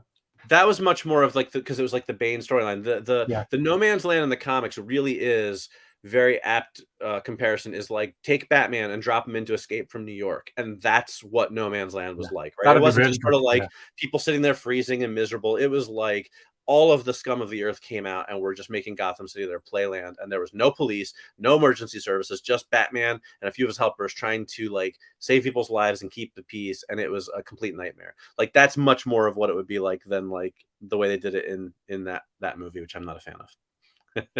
That was much more of like because it was like the Bane storyline. The No Man's Land in the comics really is very apt comparison is like take Batman and drop him into Escape from New York, and that's what No Man's Land was like, right? It wasn't just sort of like people sitting there freezing and miserable. It was like all of the scum of the earth came out and we're just making Gotham City their playland, and there was no police, no emergency services, just Batman and a few of his helpers trying to like save people's lives and keep the peace, and it was a complete nightmare. Like that's much more of what it would be like than like the way they did it in that movie, which I'm not a fan of.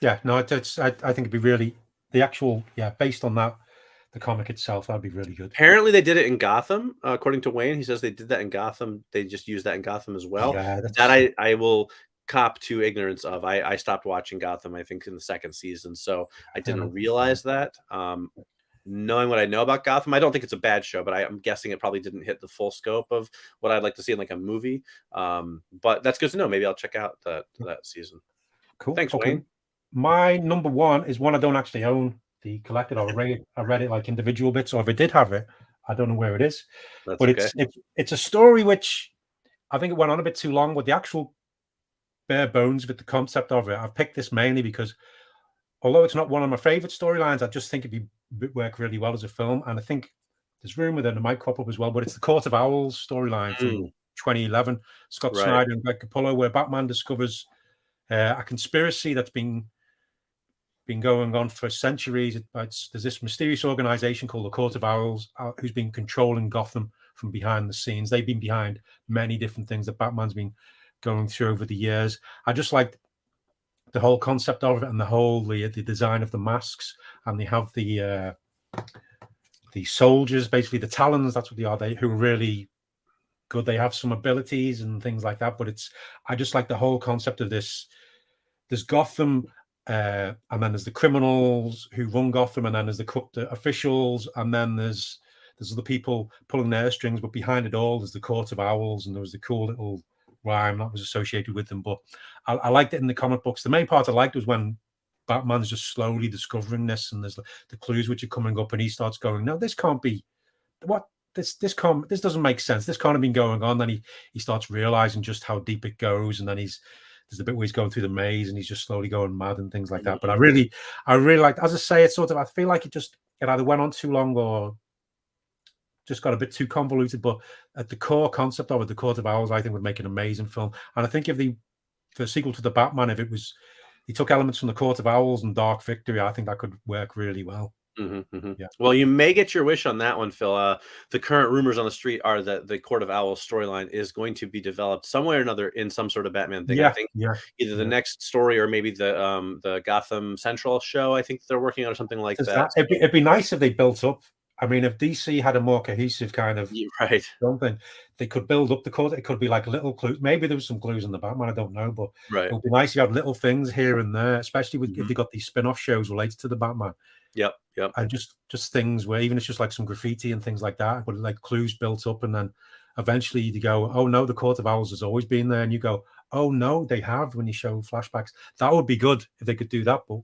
Yeah, no, it's I think it'd be really the actual based on that, the comic itself, that'd be really good. Apparently they did it in Gotham, according to Wayne. He says they did that in Gotham. They just used that in Gotham as well. Yeah, that I will cop to ignorance of. I stopped watching Gotham, I think, in the second season, so I didn't realize that. Knowing what I know about Gotham, I don't think it's a bad show, but I'm guessing it probably didn't hit the full scope of what I'd like to see in like a movie. But that's good to know. Maybe I'll check out that season. Cool. Thanks, Wayne. My number one is one I don't actually own. The collected, I read it like individual bits, or if I did have it, I don't know where it is. But it's a story which I think it went on a bit too long with the actual bare bones with the concept of it. I've picked this mainly because although it's not one of my favorite storylines, I just think it'd work really well as a film. And I think there's room within it might crop up as well. But it's the Court of Owls storyline from 2011, Scott Snyder and Greg Capullo, where Batman discovers a conspiracy that's been going on for centuries. There's this mysterious organization called the Court of Owls who's been controlling Gotham from behind the scenes. They've been behind many different things that Batman's been going through over the years. I just liked the whole concept of it and the whole the design of the masks, and they have the soldiers, basically the Talons. That's what they are. Who are really good. They have some abilities and things like that. But I just like the whole concept of this. There's Gotham. And then there's the criminals who run Gotham, and then there's the corrupt officials, and then there's other people pulling their strings. But behind it all, there's the Court of Owls, and there was the cool little rhyme that was associated with them. But I liked it in the comic books. The main part I liked was when Batman's just slowly discovering this, and there's the clues which are coming up, and he starts going, "No, this can't be. What this doesn't make sense. This can't have been going on." Then he starts realizing just how deep it goes, and then there's the bit where he's going through the maze and he's just slowly going mad and things like that. But I really liked, as I say, it's sort of, I feel like it either went on too long or just got a bit too convoluted. But at the core concept of it, the Court of Owls, I think would make an amazing film. And I think if the sequel to the Batman, if he took elements from the Court of Owls and Dark Victory, I think that could work really well. Yeah. Well, you may get your wish on that one, Phil. The current rumors on the street are that the Court of Owls storyline is going to be developed some way or another in some sort of Batman thing. I think either the next story or maybe the Gotham Central show. I think they're working on something like that. It'd be nice if they built up. I mean, if DC had a more cohesive kind of something, they could build up the court. It could be like little clues. Maybe there was some clues in the Batman. I don't know, but it would be nice if you had little things here and there, especially if they got these spin-off shows related to the Batman. Yep. And just things where even it's just like some graffiti and things like that, but like clues built up, and then eventually you go, "Oh no, the Court of Owls has always been there," and you go, "Oh no, they have." When you show flashbacks, that would be good if they could do that, but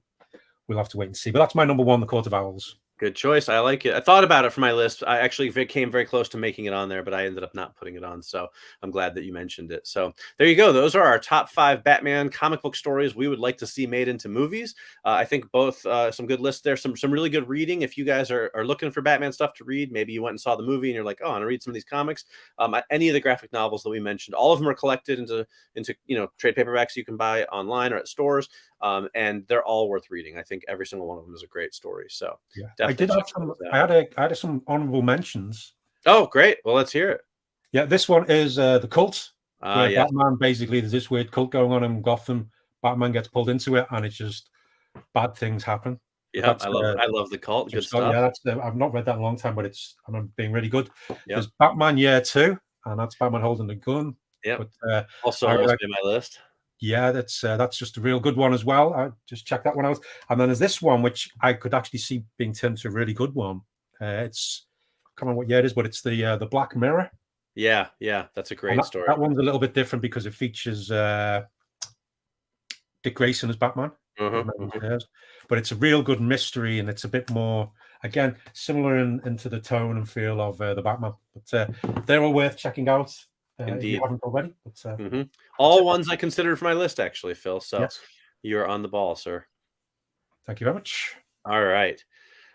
we'll have to wait and see. But that's my number one, the Court of Owls. Good choice. I like it. I thought about it for my list. I actually came very close to making it on there, but I ended up not putting it on. So I'm glad that you mentioned it. So there you go. Those are our top 5 Batman comic book stories we would like to see made into movies. I think both some good lists there, some really good reading. If you guys are looking for Batman stuff to read, maybe you went and saw the movie and you're like, "Oh, I want to read some of these comics." Any of the graphic novels that we mentioned, all of them are collected into trade paperbacks you can buy online or at stores. And they're all worth reading. I think every single one of them is a great story. So I did have some. I had some honorable mentions. Oh, great! Well, let's hear it. Yeah, this one is the Cult, where Batman, basically there's this weird cult going on in Gotham. Batman gets pulled into it, and it's just bad things happen. Yeah, I love the Cult. Good stuff. Yeah, I've not read that in a long time, but I'm being really good. Yep. There's Batman Year 2, and that's Batman holding the gun. Yeah, also almost in my list. Yeah, that's just a real good one as well. I just checked that one out. And then there's this one, which I could actually see being turned to a really good one. It's, I can't remember what year it is, but it's the Black Mirror. Yeah, that's a great story. That one's a little bit different because it features Dick Grayson as Batman. But it's a real good mystery, and it's a bit more, again, similar into the tone and feel of the Batman. But they're all worth checking out if you haven't already. But, all ones I considered for my list, actually, Phil. So yes. You're on the ball, sir. Thank you very much. All right.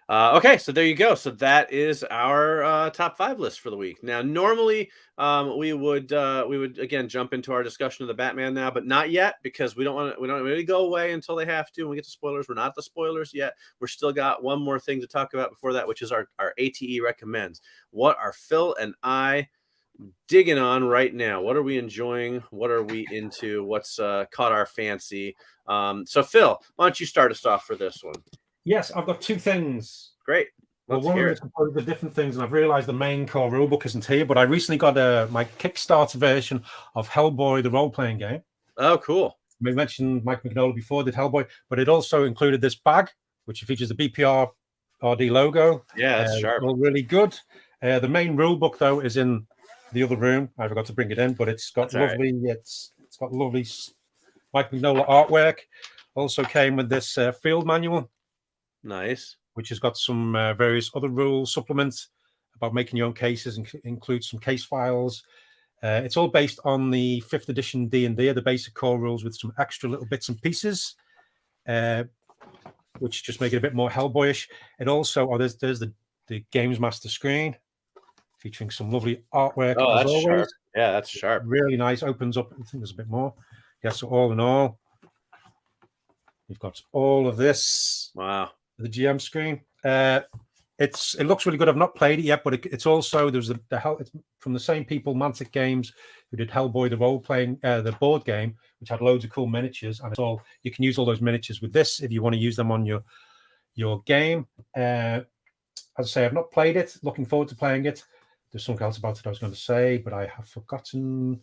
Okay, so there you go. So that is our top 5 list for the week. Now, normally we would again jump into our discussion of the Batman now, but not yet, because we don't really go away until they have to. When we get to spoilers, we're not the spoilers yet. We're still got one more thing to talk about before that, which is our ATE recommends. What are Phil and I digging on right now? What are we enjoying? What are we into? What's caught our fancy? So Phil, why don't you start us off for this one? Yes, I've got 2 things. Great. Well, one of them is composed of different things, and I've realized the main core rulebook isn't here, but I recently got my Kickstarter version of Hellboy, the role-playing game. Oh, cool. We mentioned Mike Mignola before, did Hellboy, but it also included this bag, which features the BPR RD logo. Yeah, that's sharp. All really good. The main rulebook, though, is in the other room. I forgot to bring it in, but it's got lovely. Right. It's got lovely Mike Mignola artwork. Also came with this field manual. Nice. Which has got some various other rules, supplements about making your own cases, and includes some case files. It's all based on the 5th edition D&D, the basic core rules, with some extra little bits and pieces, which just make it a bit more Hellboyish. It also, there's the Games Master screen, featuring some lovely artwork. Oh, that's always. Sharp. Yeah, that's sharp. Really nice. Opens up. I think there's a bit more. Yeah, so all in all, you've got all of this. Wow. The GM screen. It looks really good. I've not played it yet, but it's also it's from the same people, Mantic Games, who did Hellboy, the role-playing, the board game, which had loads of cool miniatures, and you can use all those miniatures with this if you want to use them on your game. As I say, I've not played it. Looking forward to playing it. There's something else about it I was going to say, but I have forgotten.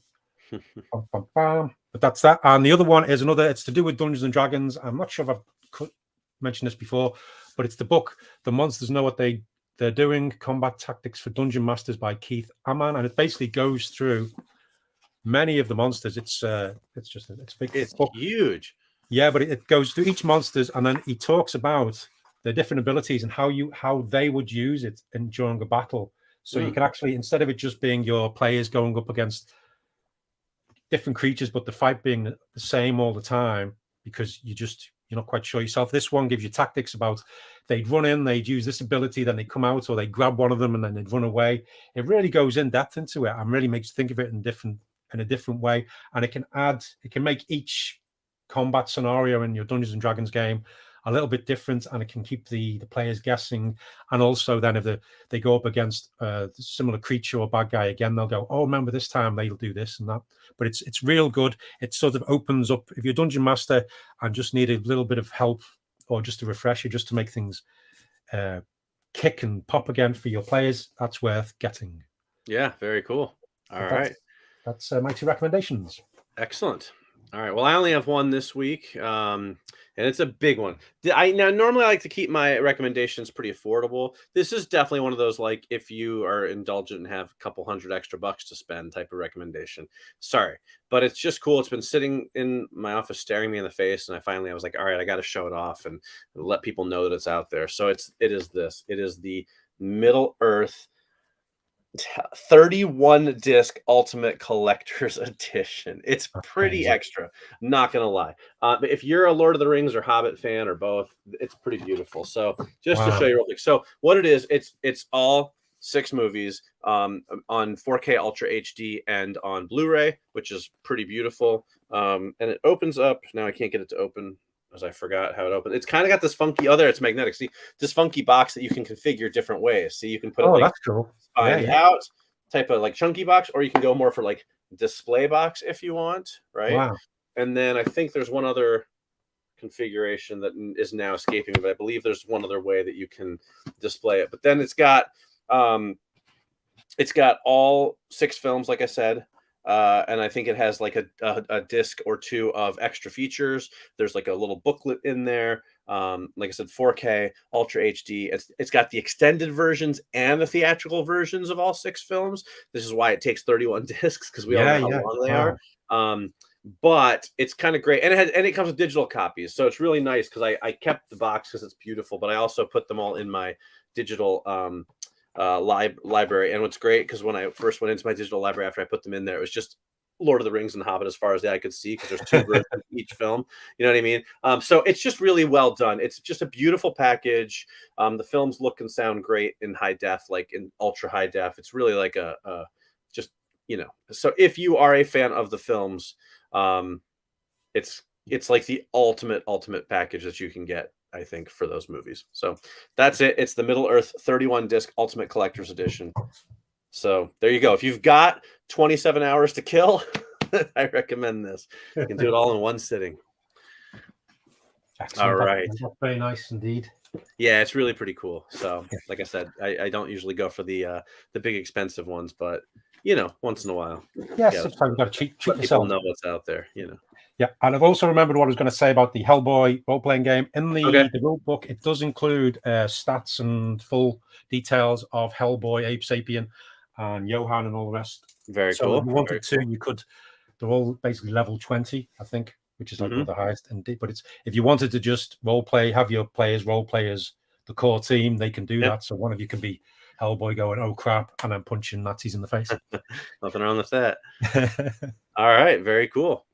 But that's that. And the other one is it's to do with Dungeons and Dragons. I'm not sure if I've mentioned this before, but it's the book The Monsters Know What They're Doing: Combat Tactics for Dungeon Masters by Keith Amman, and it basically goes through many of the monsters. It's big. It's book. Huge. Yeah, but it goes through each monsters, and then he talks about their different abilities and how they would use it during a battle. So you can actually, instead of it just being your players going up against different creatures, but the fight being the same all the time, because you're not quite sure yourself. This one gives you tactics about they'd run in, they'd use this ability, then they come out, or they grab one of them and then they'd run away. It really goes in depth into it and really makes you think of it in a different way. And it can make each combat scenario in your Dungeons and Dragons game a little bit different, and it can keep the players guessing. And also then if they go up against a similar creature or bad guy again, they'll go, oh, remember this time they'll do this and that. But it's real good. It sort of opens up, if you're a Dungeon Master and just need a little bit of help or just a refresher, just to make things kick and pop again for your players, that's worth getting. Yeah, very cool. All right. That's my 2 recommendations. Excellent. All right. Well, I only have one this week, and it's a big one. Now, normally I like to keep my recommendations pretty affordable. This is definitely one of those, like, if you are indulgent and have a couple $100 extra to spend type of recommendation. Sorry, but it's just cool. It's been sitting in my office staring me in the face, and I was like, all right, I got to show it off and let people know that it's out there. So it is the Middle Earth 31 disc Ultimate Collector's Edition. It's pretty extra, not gonna lie. But if you're a Lord of the Rings or Hobbit fan or both, it's pretty beautiful. So just to show you real quick. So what it is, it's all 6 movies on 4K Ultra HD and on Blu-ray, which is pretty beautiful. And it opens up. Now I can't get it to open because I forgot how it opens. It's kind of got this funky, it's magnetic. See, this funky box that you can configure different ways. So you can put it that's cool. Out type of like chunky box, or you can go more for like display box if you want, right? Wow. And then I think there's one other configuration that is now escaping me, but I believe there's one other way that you can display it. But then it's got all 6 films, like I said. And I think it has like a disc or 2 of extra features. There's like a little booklet in there. Like I said, 4K Ultra HD. It's got the extended versions and the theatrical versions of all 6 films. This is why it takes 31 discs, because we all know how long they are. but it's kind of great, and it comes with digital copies, so it's really nice because I kept the box because it's beautiful, but I also put them all in my digital library. And what's great, because when I first went into my digital library after I put them in there, it was just Lord of the Rings and Hobbit as far as the eye could see, because there's two versions of each film. You know what I mean? So it's just really well done. It's just a beautiful package. The films look and sound great in high def, like in ultra high def. It's really like a just, you know. So if you are a fan of the films, it's like the ultimate package that you can get, I think, for those movies. So that's it. It's the Middle Earth 31 disc Ultimate Collector's Edition. So there you go. If you've got 27 hours to kill, I recommend this. You can do it all in one sitting. Excellent. All right. That's very nice indeed. Yeah, it's really pretty cool. So like I said, I don't usually go for the big expensive ones, but you know, once in a while. Yes, sometimes you've got to treat people yourself. Know what's out there, you know. Yeah, and I've also remembered what I was going to say about the Hellboy role-playing game. In the rule book, it does include stats and full details of Hellboy, Abe Sapien, and Johan and all the rest. Very cool. If you wanted to, you could. They're all basically level 20, I think, which is like one of the highest. But it's if you wanted to just role play, have your players role play as the core team, they can do that. So one of you can be Hellboy going, "Oh crap," and then punching Nazis in the face. Nothing wrong with that. All right, very cool.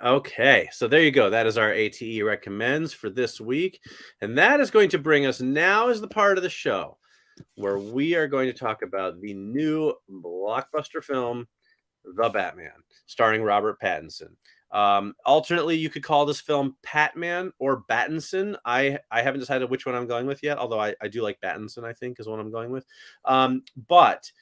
Okay, so there you go. That is our ATE recommends for this week, and that is going to bring us now is the part of the show where we are going to talk about the new blockbuster film, The Batman, starring Robert Pattinson. Alternately, you could call this film Patman or Battinson. I haven't decided which one I'm going with yet, although I do like Battinson, I think, is what I'm going with. But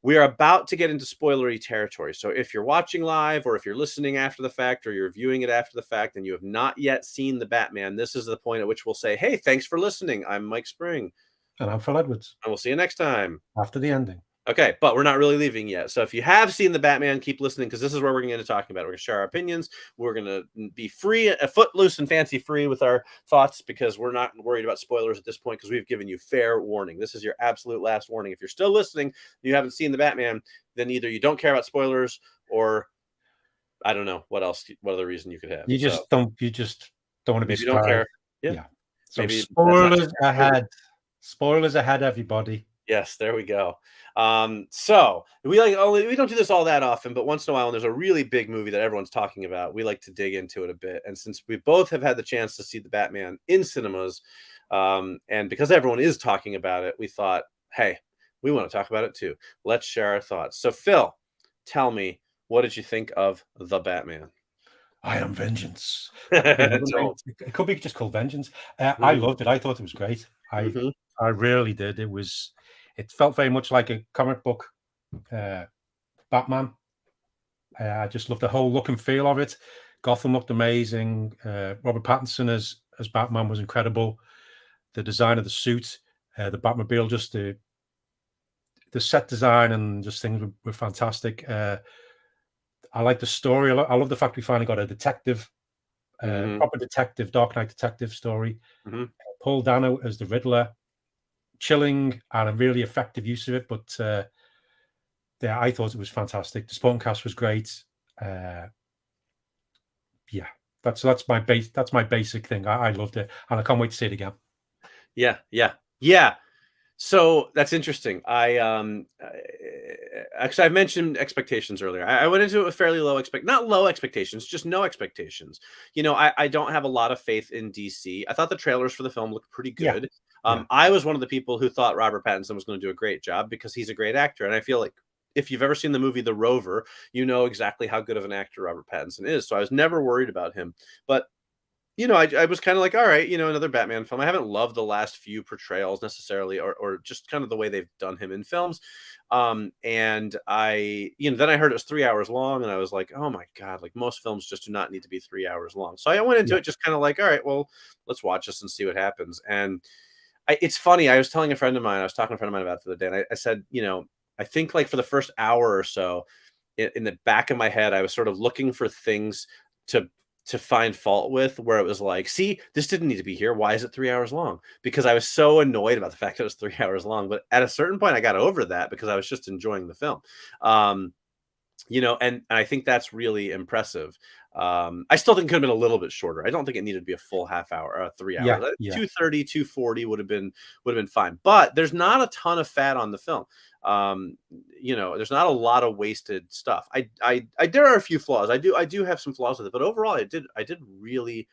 we are about to get into spoilery territory. So if you're watching live, or if you're listening after the fact, or you're viewing it after the fact, and you have not yet seen The Batman, this is the point at which we'll say, hey, thanks for listening. I'm Mike Spring. And I'm Phil Edwards. And we'll see you next time. After the ending. Okay, but we're not really leaving yet. So if you have seen The Batman, keep listening, because this is where we're going to get into talking about it. We're going to share our opinions. We're going to be free, footloose and fancy free with our thoughts, because we're not worried about spoilers at this point, because we've given you fair warning. This is your absolute last warning. If you're still listening, and you haven't seen The Batman, then either you don't care about spoilers, or I don't know what other reason you could have. You just don't want to be surprised. You don't care. Yeah. So maybe spoilers ahead. Spoilers ahead, everybody. Yes, there we go. So we don't do this all that often, but once in a while when there's a really big movie that everyone's talking about, we like to dig into it a bit. And since we both have had the chance to see The Batman in cinemas, and because everyone is talking about it, we thought, hey, we want to talk about it too. Let's share our thoughts. So Phil, tell me, what did you think of The Batman? I am vengeance. It could be just called Vengeance. I loved it. I thought it was great. I really did. It felt very much like a comic book Batman. I just loved the whole look and feel of it. Gotham looked amazing. Robert Pattinson as Batman was incredible. The design of the suit, the Batmobile, just the set design and just things were fantastic. I like the story. I love the fact we finally got a detective, proper detective, Dark Knight detective story. Paul Dano as the Riddler. Chilling and a really effective use of it, but yeah, I thought it was fantastic. The supporting cast was great. Yeah, that's my basic thing. I loved it, and I can't wait to see it again. Yeah. So that's interesting. Actually, I mentioned expectations earlier. I went into it with fairly not low expectations, just no expectations. You know, I don't have a lot of faith in DC. I thought the trailers for the film looked pretty good. Yeah. I was one of the people who thought Robert Pattinson was going to do a great job because he's a great actor. And I feel like if you've ever seen the movie The Rover, you know exactly how good of an actor Robert Pattinson is. So I was never worried about him. But, you know, I was kind of like, all right, you know, another Batman film. I haven't loved the last few portrayals necessarily, or just kind of the way they've done him in films. And then I heard it was 3 hours long, and I was like, oh my God, like most films just do not need to be 3 hours long. So I went into it just kind of like, all right, well, let's watch this and see what happens. And it's funny. I was talking to a friend of mine about it the other day, and I said, you know, I think like for the first hour or so in the back of my head, I was sort of looking for things to find fault with, where it was like, see, this didn't need to be here. Why is it 3 hours long? Because I was so annoyed about the fact that it was 3 hours long. But at a certain point, I got over that because I was just enjoying the film. and I think that's really impressive. I still think it could have been a little bit shorter. I don't think it needed to be a full half hour, 3 hours. Yeah, yeah. 230, 240 would have been fine. But there's not a ton of fat on the film. There's not a lot of wasted stuff. There are a few flaws. I do have some flaws with it, but overall, I did really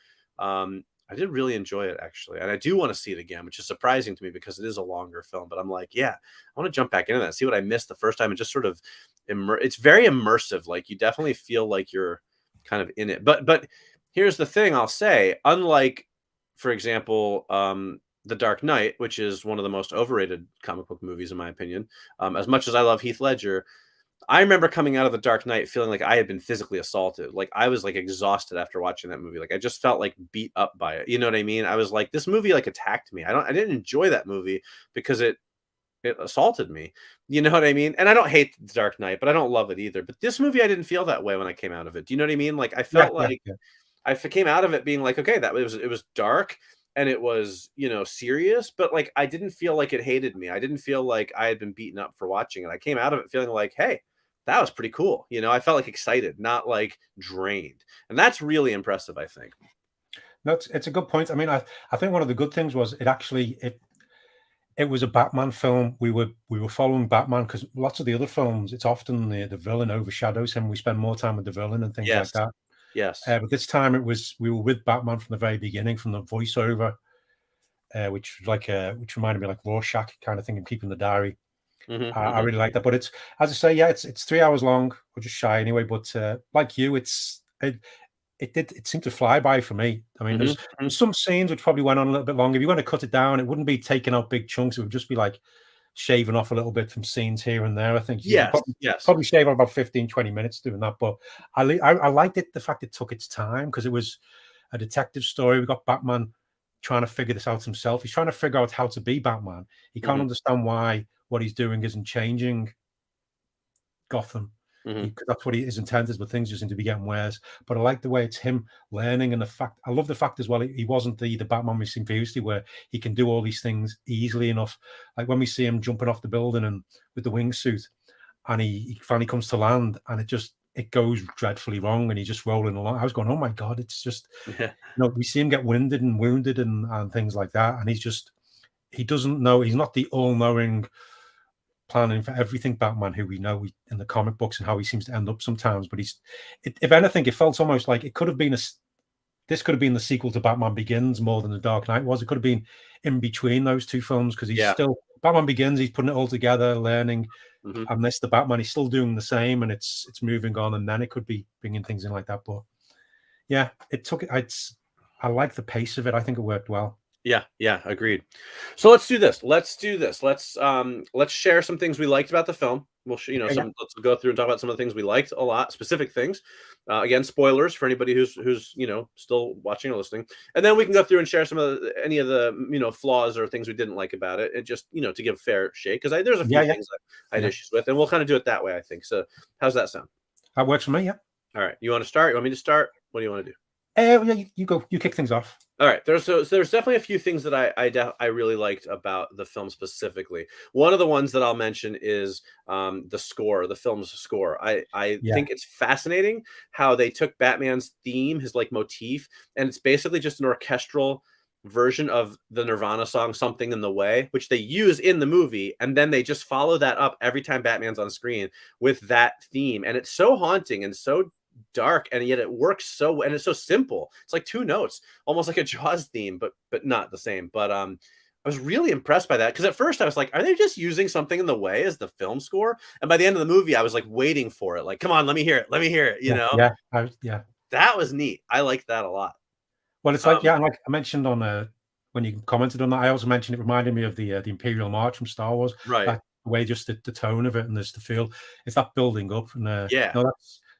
enjoy it, actually, and I do want to see it again, which is surprising to me because it is a longer film. But I'm like, yeah, I want to jump back into that, see what I missed the first time, and just sort of it's very immersive. Like, you definitely feel like you're kind of in it. But here's the thing I'll say: unlike, for example, The Dark Knight, which is one of the most overrated comic book movies in my opinion, as much as I love Heath Ledger, I remember coming out of The Dark Knight feeling like I had been physically assaulted. Like, I was like exhausted after watching that movie. Like, I just felt like beat up by it. You know what I mean? I was like, this movie like attacked me. I didn't enjoy that movie because it assaulted me. You know what I mean? And I don't hate The Dark Knight, but I don't love it either. But this movie, I didn't feel that way when I came out of it. Do you know what I mean? Like, I felt I came out of it being like, okay, that it was dark and it was, serious, but like, I didn't feel like it hated me. I didn't feel like I had been beaten up for watching it. I came out of it feeling like, hey, that was pretty cool. I felt like excited, not like drained. And that's really impressive, I think. No, it's a good point. I mean, I think one of the good things was it was a Batman film. We were following Batman, because lots of the other films, it's often the villain overshadows him. We spend more time with the villain and things like that. Yes. But this time we were with Batman from the very beginning, from the voiceover, which reminded me like Rorschach kind of thing, and keeping the diary. I really like that. But it's, as I say, it's 3 hours long, or just shy anyway. But like you, it seemed to fly by for me. I mean, there's some scenes which probably went on a little bit longer. If you want to cut it down, it wouldn't be taking out big chunks. It would just be like shaving off a little bit from scenes here and there. I think probably shave off about 15-20 minutes doing that. But I liked it, the fact it took its time, because it was a detective story. We got Batman trying to figure this out himself. He's trying to figure out how to be Batman. He can't understand why what he's doing isn't changing Gotham. Because that's what his intent is, but things just seem to be getting worse. But I like the way it's him learning, and I love the fact as well, he wasn't the Batman we've seen previously, where he can do all these things easily enough. Like when we see him jumping off the building and with the wingsuit, and he finally comes to land, and it goes dreadfully wrong, and he's just rolling along. I was going, oh my God, it's just, we see him get winded and wounded and things like that. And he doesn't know, he's not the all-knowing, planning for everything Batman who we know in the comic books, and how he seems to end up sometimes. But if anything, it felt almost like this could have been the sequel to Batman Begins more than The Dark Knight was. It could have been in between those two films, because he's still Batman Begins, he's putting it all together, learning, and this, the Batman, he's still doing the same, and it's moving on, and then it could be bringing things in like that. But yeah, I like the pace of it. I think it worked well. Yeah, agreed. So let's do this. Let's share some things we liked about the film. Let's go through and talk about some of the things we liked a lot, specific things. Again, spoilers for anybody who's still watching or listening. And then we can go through and share any of the flaws or things we didn't like about it, and just to give fair shake, because there's a few things that I had issues with, and we'll kind of do it that way, I think. So how's that sound? That works for me. Yeah. All right. You want to start? You want me to start? What do you want to do? You go. You kick things off. All right. There's definitely a few things that I really liked about the film specifically. One of the ones that I'll mention is the film's score. I think it's fascinating how they took Batman's theme, his like motif, and it's basically just an orchestral version of the Nirvana song "Something in the Way," which they use in the movie, and then they just follow that up every time Batman's on screen with that theme, and it's so haunting and so dark, and yet it works and it's so simple. It's like 2 notes, almost like a Jaws theme, but not the same. But I was really impressed by that, because at first I was like, are they just using Something in the Way as the film score? And by the end of the movie, I was like waiting for it, like, come on, let me hear it, you know? Yeah, that was neat. I liked that a lot. Well, it's like, like I mentioned on when you commented on that, I also mentioned it reminded me of the Imperial March from Star Wars, right? That way, just the tone of it, and there's the feel, it's that building up, and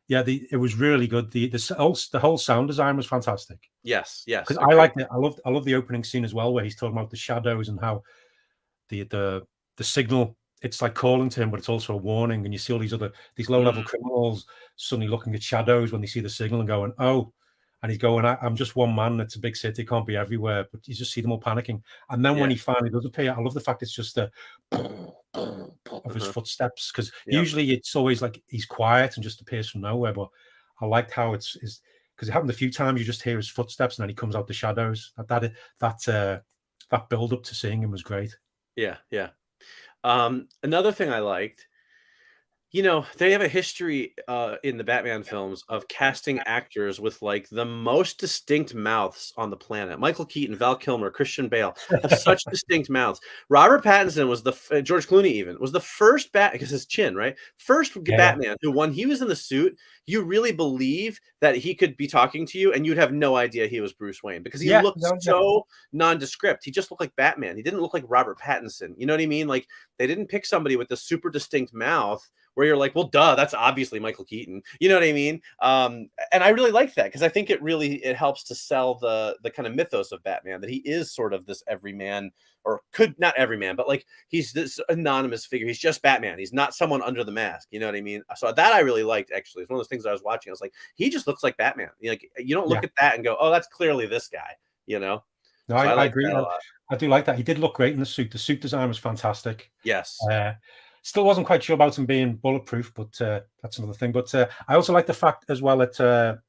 it was really good. The whole sound design was fantastic. Yes. Because I liked it. I love the opening scene as well, where he's talking about the shadows and how the signal, it's like calling to him, but it's also a warning. And you see all these low level criminals suddenly looking at shadows when they see the signal and going, oh, and he's going, I'm just one man. It's a big city, can't be everywhere. But you just see them all panicking. And then when he finally does appear, I love the fact it's just the of his footsteps, because usually it's always like he's quiet and just appears from nowhere. But I liked how it's because it happened a few times. You just hear his footsteps and then he comes out the shadows. That build up to seeing him was great. Yeah. Another thing I liked, they have a history in the Batman films of casting actors with like the most distinct mouths on the planet. Michael Keaton, Val Kilmer, Christian Bale have such distinct mouths. Robert Pattinson was George Clooney even was the first because his chin, right? First Batman who, when he was in the suit, you really believe that he could be talking to you and you'd have no idea he was Bruce Wayne, because he looked so nondescript. He just looked like Batman. He didn't look like Robert Pattinson. You know what I mean? Like, they didn't pick somebody with the super distinct mouth where you're like, well, duh, that's obviously Michael Keaton. You know what I mean? And I really like that, because I think it helps to sell the kind of mythos of Batman, that he is sort of this everyman, or not everyman, but like he's this anonymous figure. He's just Batman. He's not someone under the mask. You know what I mean? So that I really liked, actually. It's one of those things I was watching. I was like, he just looks like Batman. Like, you don't look at that and go, oh, that's clearly this guy, No, so I agree. I do like that. He did look great in the suit. The suit design was fantastic. Yes. Still wasn't quite sure about him being bulletproof, but that's another thing. But I also like the fact as well that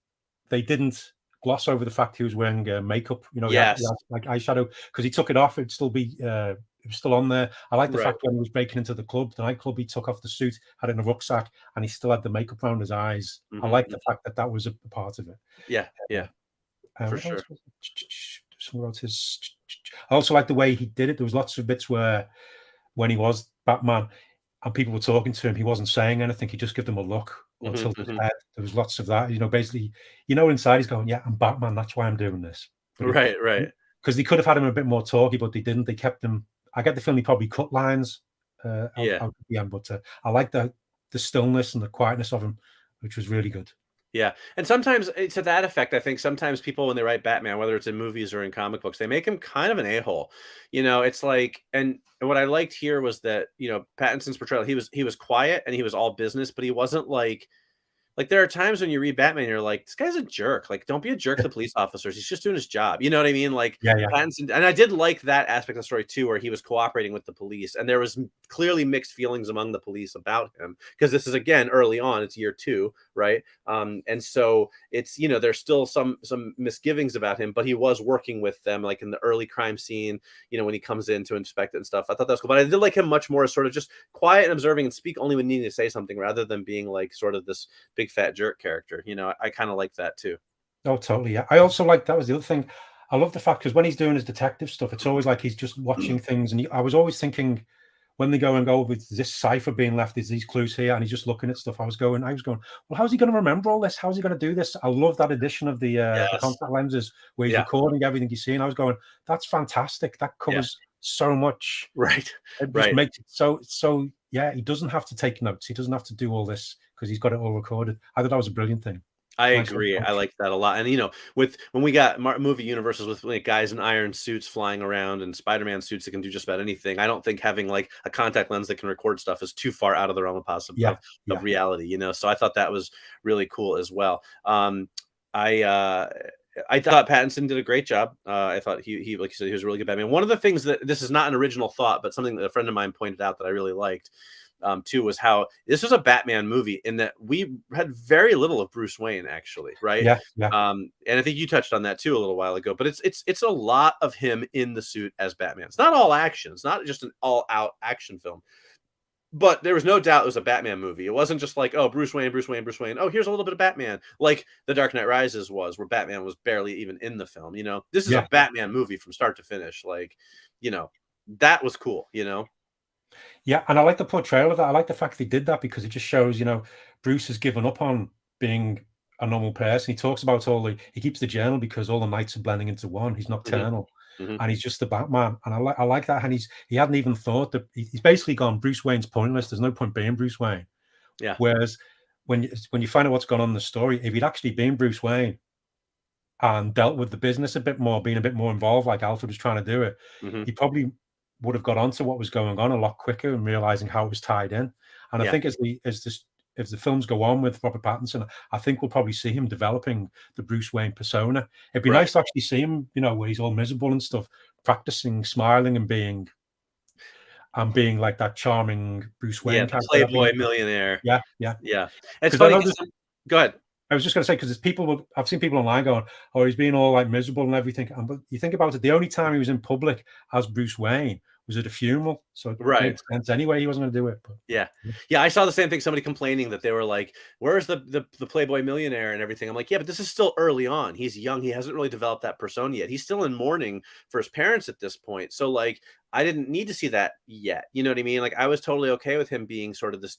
they didn't gloss over the fact he was wearing makeup. He had like eyeshadow, because he took it off. It'd still be it was still on there. I like the fact when he was breaking into the nightclub, he took off the suit, had it in a rucksack, and he still had the makeup around his eyes. I like the fact that was a part of it. Yeah, for sure. I also like the way he did it. There was lots of bits where, when he was Batman and people were talking to him, he wasn't saying anything. He just gave them a look or tilted his head. There was lots of that. Basically, inside he's going, yeah, I'm Batman. That's why I'm doing this. Right. Because they could have had him a bit more talky, but they didn't. They kept him. I get the feeling he probably cut lines out at the end, but I like the stillness and the quietness of him, which was really good. Yeah. And sometimes, to that effect, I think sometimes people, when they write Batman, whether it's in movies or in comic books, they make him kind of an a-hole. It's like, and what I liked here was that, Pattinson's portrayal, he was quiet and he was all business, but he wasn't like there are times when you read Batman, you're like, this guy's a jerk. Like, don't be a jerk to police officers. He's just doing his job. You know what I mean? Like, Pattinson, and I did like that aspect of the story too, where he was cooperating with the police, and there was clearly mixed feelings among the police about him, because this is, again, early on. It's year 2, right? And so it's, there's still some misgivings about him, but he was working with them, like in the early crime scene, when he comes in to inspect it and stuff. I thought that was cool, but I did like him much more as sort of just quiet and observing and speak only when needing to say something, rather than being like sort of this big fat jerk character. I kind of like that too. Oh, totally. Yeah, I also like that was the other thing. I love the fact, because when he's doing his detective stuff, it's always like he's just watching things, and I was always thinking, when they go and go with this cipher being left, is these clues here, and he's just looking at stuff. I was going, well, how's he going to remember all this? How's he going to do this? I love that addition of the contact lenses where he's recording everything he's seeing. I was going, that's fantastic. That covers so much. Right. It just makes it so. Yeah, he doesn't have to take notes. He doesn't have to do all this, because he's got it all recorded. I thought that was a brilliant thing. I agree. I like that a lot. And with when we got movie universes with like guys in iron suits flying around and Spider-Man suits that can do just about anything, I don't think having like a contact lens that can record stuff is too far out of the realm of possibility of reality. So I thought that was really cool as well. I thought Pattinson did a great job. I thought he like you said, he was a really good Batman. One of the things that, this is not an original thought, but something that a friend of mine pointed out that I really liked too, was how this was a Batman movie in that we had very little of Bruce Wayne, actually, right? Yeah. And I think you touched on that too a little while ago. But it's a lot of him in the suit as Batman. It's not all action. It's not just an all-out action film. But there was no doubt it was a Batman movie. It wasn't just like, oh, Bruce Wayne. Oh, here's a little bit of Batman, like The Dark Knight Rises was, where Batman was barely even in the film. This is a Batman movie from start to finish. Like, that was cool. Yeah, and I like the portrayal of that. I like the fact they did that, because it just shows, Bruce has given up on being a normal person. He talks about he keeps the journal because all the nights are blending into one. He's nocturnal. And he's just the Batman, and I like that. And he hadn't even thought that he's basically gone, Bruce Wayne's pointless. There's no point being Bruce Wayne. Yeah. Whereas when you find out what's gone on in the story, if he'd actually been Bruce Wayne and dealt with the business a bit more, being a bit more involved, like Alfred was trying to do it, he probably would have got onto what was going on a lot quicker and realizing how it was tied in. And I think as if the films go on with Robert Pattinson, I think we'll probably see him developing the Bruce Wayne persona. It'd be nice to actually see him, where he's all miserable and stuff, practicing smiling and being like that charming Bruce Wayne the character. Playboy millionaire. Yeah. It's funny. Go ahead. I was just going to say, because I've seen people online going, "Oh, he's being all like miserable and everything." But you think about it, the only time he was in public as Bruce Wayne was at a funeral, so it made sense anyway. He wasn't going to do it. But yeah. I saw the same thing. Somebody complaining that they were like, "Where's the Playboy millionaire and everything?" I'm like, yeah, but this is still early on. He's young. He hasn't really developed that persona yet. He's still in mourning for his parents at this point. So like, I didn't need to see that yet. You know what I mean? Like, I was totally okay with him being sort of this,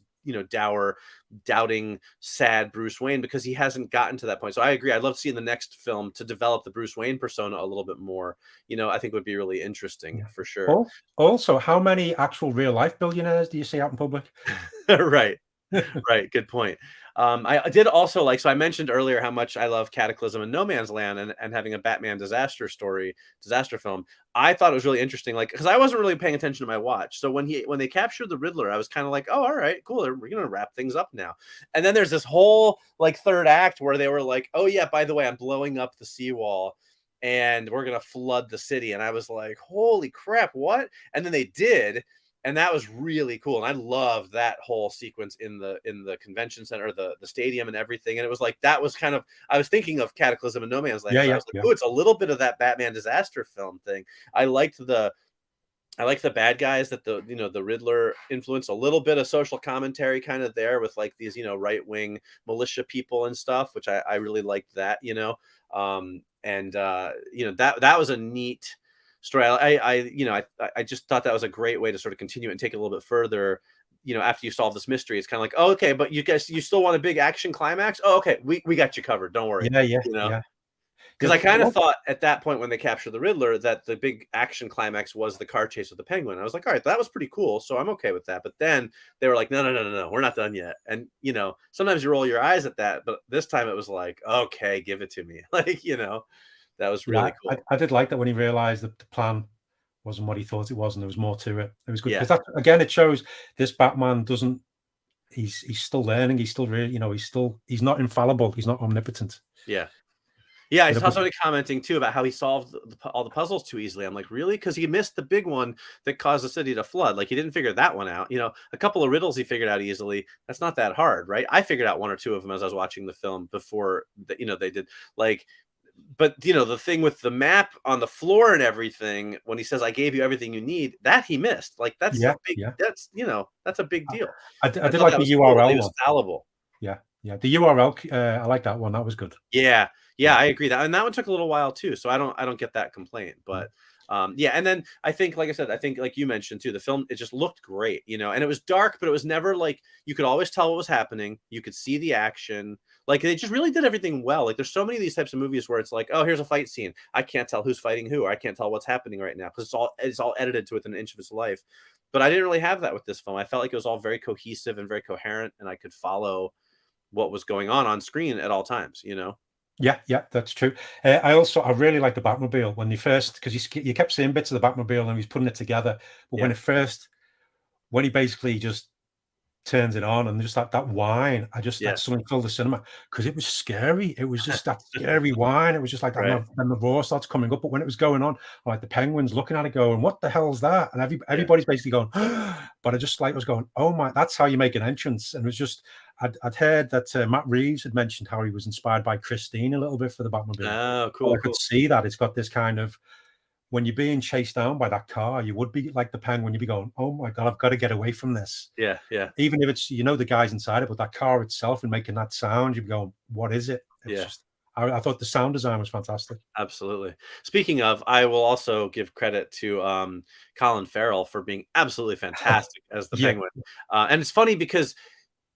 dour, doubting, sad Bruce Wayne, because he hasn't gotten to that point. So I agree. I'd love to see in the next film to develop the Bruce Wayne persona a little bit more. I think would be really interesting for sure. Also, how many actual real life billionaires do you see out in public? Right. Good point. I did also like, so I mentioned earlier how much I love Cataclysm and No Man's Land and having a Batman disaster film. I thought it was really interesting, like, because I wasn't really paying attention to my watch. So when they captured the Riddler, I was kind of like, oh, all right, cool. We're going to wrap things up now. And then there's this whole like third act where they were like, oh yeah, by the way, I'm blowing up the seawall and we're going to flood the city. And I was like, holy crap, what? And then they did. And that was really cool. And I love that whole sequence in the convention center, the stadium and everything. And it was like, that was kind of, I was thinking of Cataclysm and No Man's Land. I was like, oh, it's a little bit of that Batman disaster film thing. I liked the bad guys that the Riddler influenced, a little bit of social commentary kind of there with like these, right-wing militia people and stuff, which I really liked that, that was a neat story. I just thought that was a great way to sort of continue it and take it a little bit further. After you solve this mystery, it's kind of like, oh, okay, but you still want a big action climax? Oh, okay, we got you covered. Don't worry. Yeah. Because I kind of thought at that point when they captured the Riddler that the big action climax was the car chase with the Penguin. I was like, all right, that was pretty cool, so I'm okay with that. But then they were like, no, we're not done yet. And sometimes you roll your eyes at that, but this time it was like, okay, give it to me. Like, that was really cool. I did like that when he realized that the plan wasn't what he thought it was, and there was more to it. It was good because again, it shows this Batman doesn't. He's still learning. He's still really, he's not infallible. He's not omnipotent. Yeah, I saw somebody commenting too about how he solved all the puzzles too easily. I'm like, really? Because he missed the big one that caused the city to flood. Like, he didn't figure that one out. A couple of riddles he figured out easily. That's not that hard, right? I figured out one or two of them as I was watching the film before they did. Like, but the thing with the map on the floor and everything, when he says, I gave you everything you need, that he missed. Like, that's a big, that's a big deal. I did like the URL cool. one. He was fallible. Yeah. The URL, I like that one. That was good. Yeah, I agree that, and that one took a little while too. So I don't get that complaint, but and then I think, like I said, like you mentioned too, the film, it just looked great, and it was dark, but it was never like, you could always tell what was happening. You could see the action. Like, they just really did everything well. Like, there's so many of these types of movies where it's like, oh, here's a fight scene. I can't tell who's fighting who, or I can't tell what's happening right now because it's all edited to within an inch of its life. But I didn't really have that with this film. I felt like it was all very cohesive and very coherent, and I could follow what was going on screen at all times. Yeah, that's true. I really like the Batmobile when because you kept seeing bits of the Batmobile and he was putting it together, but when he basically just turns it on and just that whine, that something filled the cinema because it was scary. It was just that scary whine. It was just like that, and the roar starts coming up. But when it was going on, like the Penguins looking at it going, "What the hell's that?" And everybody's basically going, but I just like was going, "Oh my, that's how you make an entrance." And it was just. I'd heard that Matt Reeves had mentioned how he was inspired by Christine a little bit for the Batmobile. Oh, cool. I could see that. It's got this kind of, when you're being chased down by that car, you would be like the Penguin. You'd be going, oh my God, I've got to get away from this. Yeah. Even if it's, the guys inside it, but that car itself and making that sound, you'd be going, what is it? I thought the sound design was fantastic. Absolutely. Speaking of, I will also give credit to Colin Farrell for being absolutely fantastic as the Penguin. And it's funny because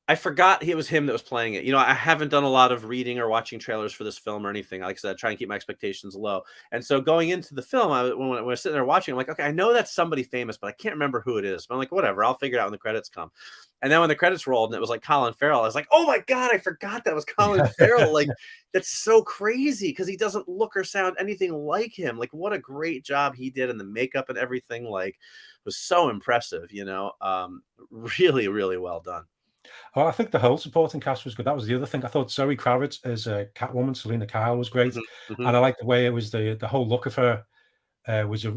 I forgot it was him that was playing it. I haven't done a lot of reading or watching trailers for this film or anything. Like I said, I try and keep my expectations low. And so going into the film, when I was sitting there watching, I'm like, okay, I know that's somebody famous, but I can't remember who it is. But I'm like, whatever, I'll figure it out when the credits come. And then when the credits rolled and it was like Colin Farrell, I was like, oh my God, I forgot that was Colin Farrell. Like, that's so crazy because he doesn't look or sound anything like him. Like, what a great job he did, and the makeup and everything, like, was so impressive, really, really well done. Oh, I think the whole supporting cast was good. That was the other thing. I thought Zoe Kravitz as Catwoman, Selena Kyle, was great, and I liked the way it was the whole look of her was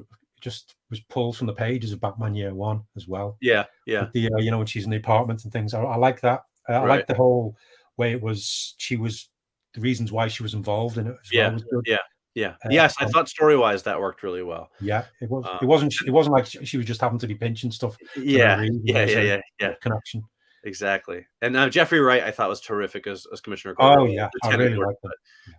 pulled from the pages of Batman Year One as well. Yeah. With the when she's in the apartment and things. I like that. I like the whole way it was. She was the reasons why she was involved in it as well was good. Yes, I thought story-wise that worked really well. Yeah, it was. It wasn't like she was just happened to be pinching stuff. Yeah. Connection. Exactly. And Jeffrey Wright, I thought was terrific as Commissioner Gordon. Oh yeah, I really liked it.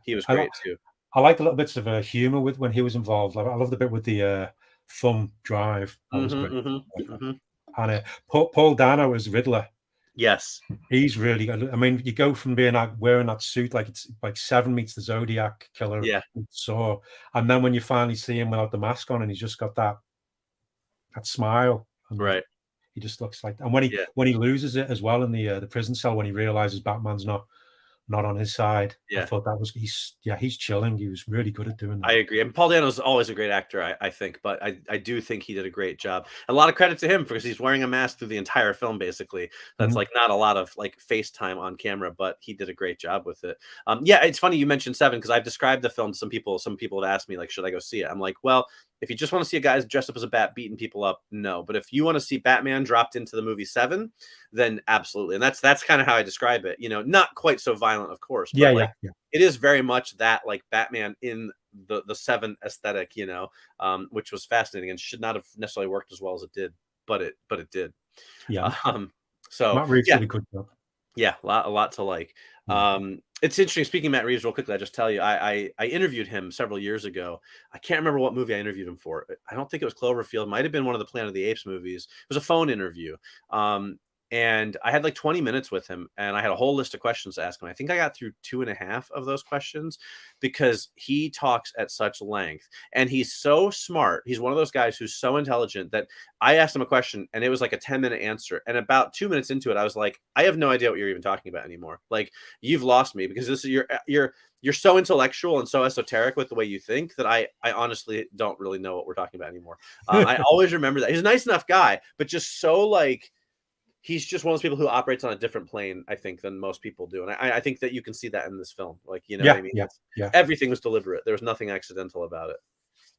He was great too. I liked the little bits of humor with when he was involved. I love the bit with the thumb drive. That was great. And Paul Dano as Riddler. Yes, he's really good. I mean, you go from being wearing that suit like it's like Seven meets the Zodiac Killer. Yeah. So, and then when you finally see him without the mask on, and he's just got that smile. Right. He just looks like, and when he loses it as well in the prison cell, when he realizes Batman's not on his side. I thought that was he's chilling. He was really good at doing that. I agree. And Paul Dano's always a great actor, I think, but I do think he did a great job. A lot of credit to him because he's wearing a mask through the entire film, basically. That's like not a lot of like FaceTime on camera, but he did a great job with it. It's funny you mentioned Seven because I've described the film to some people. Some people have asked me, like, should I go see it? I'm like, well, if you just want to see a guy dressed up as a bat beating people up, no. But if you want to see Batman dropped into the movie Seven, then absolutely. And that's kind of how I describe it. Not quite so violent, of course. But it is very much that like Batman in the Seven aesthetic, which was fascinating and should not have necessarily worked as well as it did, but it did. Yeah. So Matt Reeves did a good job. Yeah, a lot to like. It's interesting. Speaking of Matt Reeves, real quickly, I just tell you, I interviewed him several years ago. I can't remember what movie I interviewed him for. I don't think it was Cloverfield. It might have been one of the Planet of the Apes movies. It was a phone interview. And I had like 20 minutes with him and I had a whole list of questions to ask him. I think I got through 2.5 of those questions because he talks at such length and he's so smart. He's one of those guys who's so intelligent that I asked him a question and it was like a 10-minute answer. And about 2 minutes into it, I was like, I have no idea what you're even talking about anymore. Like you've lost me because this is you're so intellectual and so esoteric with the way you think that I honestly don't really know what we're talking about anymore. I always remember that. He's a nice enough guy, but just so like, he's just one of those people who operates on a different plane, I think, than most people do. And I think that you can see that in this film. Like, what I mean? Yeah. Everything was deliberate. There was nothing accidental about it.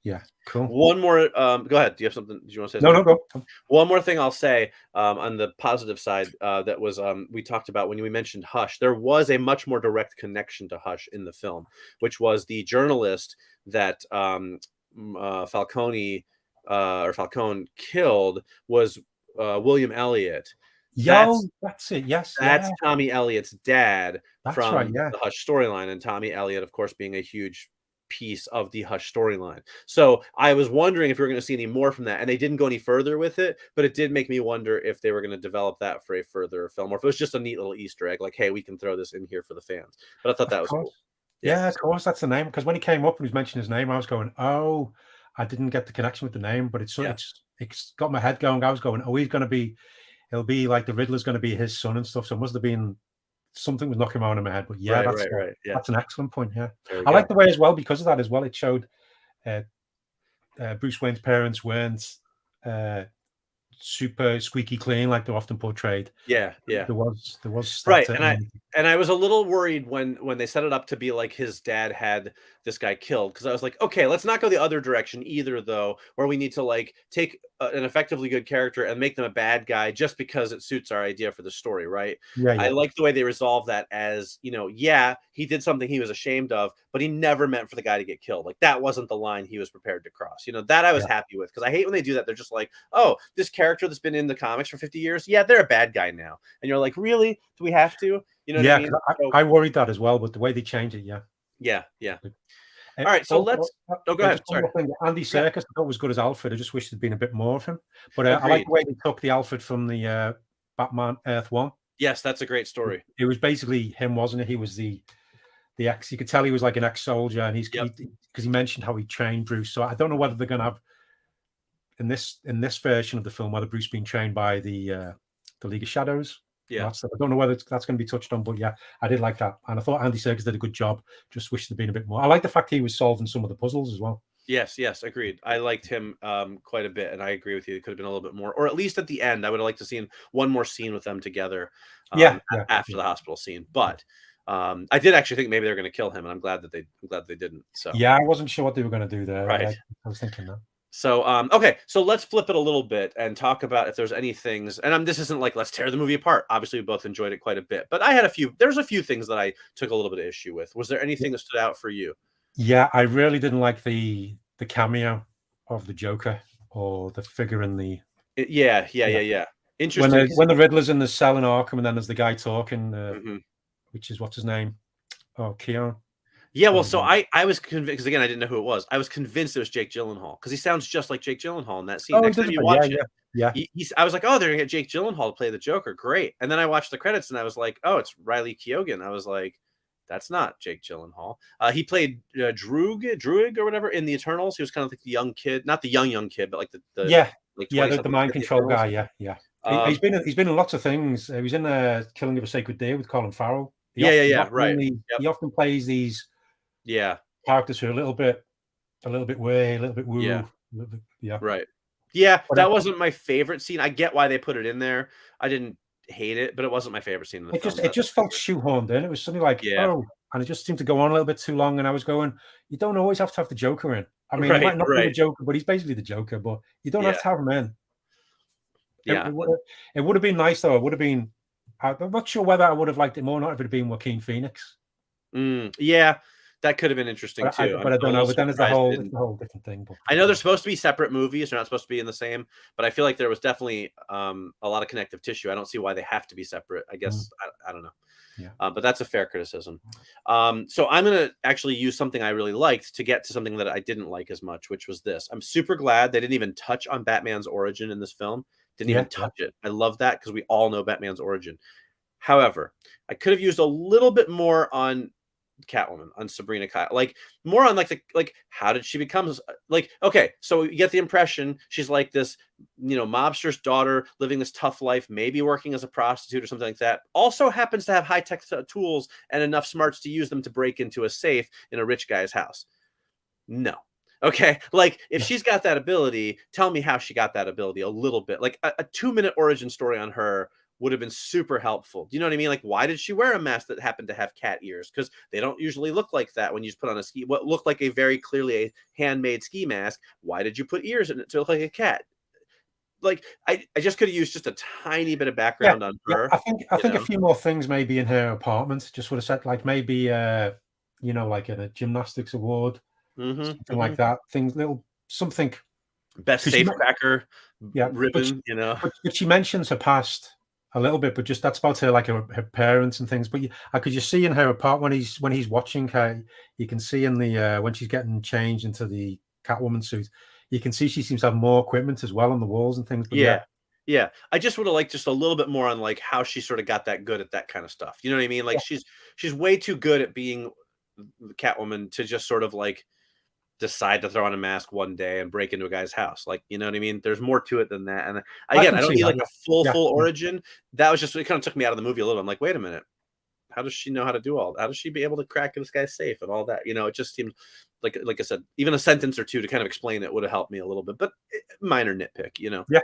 Yeah, cool. One more, go ahead. Do you have something? Do you want to say something? No, go. One more thing I'll say on the positive side that was we talked about when we mentioned Hush. There was a much more direct connection to Hush in the film, which was the journalist that Falcone killed was William Elliott. That's it. Yes, that's Tommy Elliott's dad from the Hush storyline, and Tommy Elliott, of course, being a huge piece of the Hush storyline. So I was wondering if we were going to see any more from that, and they didn't go any further with it. But it did make me wonder if they were going to develop that for a further film, or if it was just a neat little Easter egg, like, hey, we can throw this in here for the fans. But I thought that was cool. Yeah, of course, that's the name. Because when he came up and was mentioning his name, I was going, "Oh, I didn't get the connection with the name," but it's got my head going. I was going, "Oh, he'll be like the Riddler's going to be his son and stuff." So it must have been something was knocking around in my head. But that's an excellent point. Yeah, I like the way as well because of that as well. It showed Bruce Wayne's parents weren't super squeaky clean like they're often portrayed. There was right, and I was a little worried when they set it up to be like his dad had this guy killed, because I was like, okay, let's not go the other direction either, though, where we need to like take an effectively good character and make them a bad guy just because it suits our idea for the story, right? I like the way they resolve that as, he did something he was ashamed of, but he never meant for the guy to get killed. Like that wasn't the line he was prepared to cross. That I was happy with, because I hate when they do that. They're just like, oh, this character that's been in the comics for 50 years, they're a bad guy now. And you're like, really? Do we have to? You know what I mean? I worried that as well, but the way they change it, yeah. All right, so let's. Go ahead. Sorry. Andy Serkis, I thought was good as Alfred. I just wish there'd been a bit more of him. But I like the way they took the Alfred from the Batman Earth One. Yes, that's a great story. It was basically him, wasn't it? He was the ex. You could tell he was like an ex-soldier, and because he mentioned how he trained Bruce. So I don't know whether they're going to have in this version of the film whether Bruce being trained by the League of Shadows. I don't know whether that's going to be touched on, but I did like that, and I thought Andy Serkis did a good job. Just wish there'd been a bit more. I like the fact he was solving some of the puzzles as well. Yes, agreed. I liked him quite a bit, and I agree with you. It could have been a little bit more, or at least at the end, I would have liked to seen one more scene with them together after the hospital scene. But I did actually think maybe they're going to kill him, and I'm glad they didn't. So Yeah, I wasn't sure what they were going to do there. right. I was thinking that. So okay, so let's flip it a little bit and talk about if there's any things. And this isn't like let's tear the movie apart. Obviously, we both enjoyed it quite a bit, but I had a few. There's a few things that I took a little bit of issue with. Was there anything that stood out for you? Yeah, I really didn't like the cameo of the Joker or the figure in the. Yeah. Interesting. When the Riddler's in the cell in Arkham, and then there's the guy talking, which is what's his name? Oh, Keon. Yeah, well, so I was convinced because again I didn't know who it was. I was convinced it was Jake Gyllenhaal because he sounds just like Jake Gyllenhaal in that scene. Oh, Next time you watch it, yeah. I was like, oh, they're gonna get Jake Gyllenhaal to play the Joker, great. And then I watched the credits and I was like, oh, it's Riley Keough. I was like, that's not Jake Gyllenhaal. He played Druig or whatever in the Eternals. He was kind of like the young kid, not the young kid, but like the mind control guy. Yeah. He's been in lots of things. He was in Killing of a Sacred Deer with Colin Farrell. Right. He often plays these characters who are a little bit way, a little bit woo. Right. Yeah, but that wasn't my favorite scene. I get why they put it in there. I didn't hate it, but it wasn't my favorite scene in the film. It just felt shoehorned in. It was something like, and it just seemed to go on a little bit too long. And I was going, you don't always have to have the Joker in. I mean, he might not be the Joker, but he's basically the Joker. But you don't have to have him in. Yeah, it would have been nice though. It would have been. I'm not sure whether I would have liked it more or not if it had been Joaquin Phoenix. Yeah, that could have been interesting too. But I don't know. But then it's a whole different thing. But I know they're supposed to be separate movies. They're not supposed to be in the same. But I feel like there was definitely a lot of connective tissue. I don't see why they have to be separate. I guess I don't know. Yeah. But that's a fair criticism. So I'm going to actually use something I really liked to get to something that I didn't like as much, which was this. I'm super glad they didn't even touch on Batman's origin in this film. Didn't even touch it. I love that because we all know Batman's origin. However, I could have used a little bit more on Catwoman, on Sabrina Kyle, like more on like how did she become okay, so you get the impression she's like this, mobster's daughter living this tough life, maybe working as a prostitute or something like that, also happens to have high-tech tools and enough smarts to use them to break into a safe in a rich guy's house. No. Okay, like if she's got that ability, tell me how she got that ability a little bit. Like a 2-minute origin story on her would have been super helpful. Do you know what I mean? Like, why did she wear a mask that happened to have cat ears? Because they don't usually look like that when you just put on what looked like a very clearly a handmade ski mask. Why did you put ears in it to look like a cat? Like, I just could have used just a tiny bit of background on her. I think a few more things maybe in her apartment just would have said, like maybe like in a gymnastics award. Something like that. Something. Best safecracker ribbon, But she mentions her past a little bit, but just that's about her, like her parents and things. But I could just see in her apartment when he's watching her, you can see in the when she's getting changed into the Catwoman suit, you can see she seems to have more equipment as well on the walls and things. But yeah. I just would have liked just a little bit more on like how she sort of got that good at that kind of stuff. You know what I mean? Like she's way too good at being Catwoman to just sort of like decide to throw on a mask one day and break into a guy's house. Like, you know what I mean? There's more to it than that. And again, I don't need like a full origin. That was just, it kind of took me out of the movie a little. I'm like, wait a minute. How does she know how to do all that? How does she be able to crack this guy's safe and all that? It just seemed like I said, even a sentence or two to kind of explain it would have helped me a little bit, but minor nitpick, Yeah.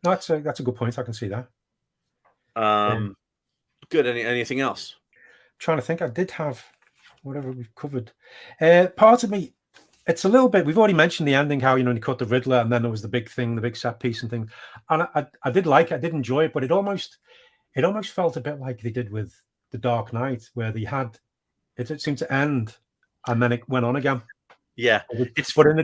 No, that's a good point. I can see that. Good. Anything else? I'm trying to think. I did have whatever we've covered. Part of me, it's a little bit, we've already mentioned the ending, how, he caught the Riddler and then there was the big thing, the big set piece and things. And I did like it, I did enjoy it, but it almost felt a bit like they did with The Dark Knight, where they had, it seemed to end and then it went on again. Yeah. But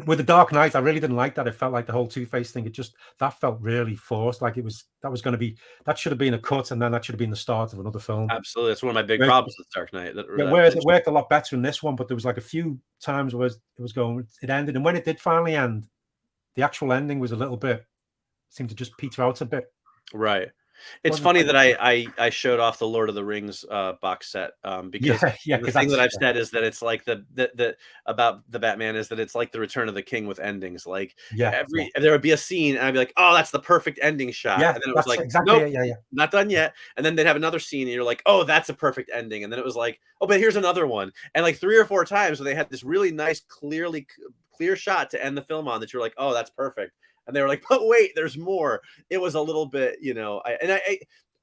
with The Dark Knight, I really didn't like that. It felt like the whole Two-Face thing, that felt really forced. Like that should have been a cut and then that should have been the start of another film. Absolutely. That's one of my big problems with Dark Knight. Whereas it worked a lot better in this one, but there was like a few times where it ended. And when it did finally end, the actual ending was a little bit, seemed to just peter out a bit. Right. It's funny that I showed off the Lord of the Rings box set because the thing that I've said is that it's like the about the Batman is that it's like the Return of the King with endings. Like there would be a scene and I'd be like, oh, that's the perfect ending shot. And then it was like, exactly, nope, not done yet. And then they'd have another scene and you're like, oh, that's a perfect ending. And then it was like, oh, but here's another one. And like 3 or 4 times where they had this really nice, clearly clear shot to end the film on that you're like, oh, that's perfect. And they were like, but wait, there's more. It was a little bit, I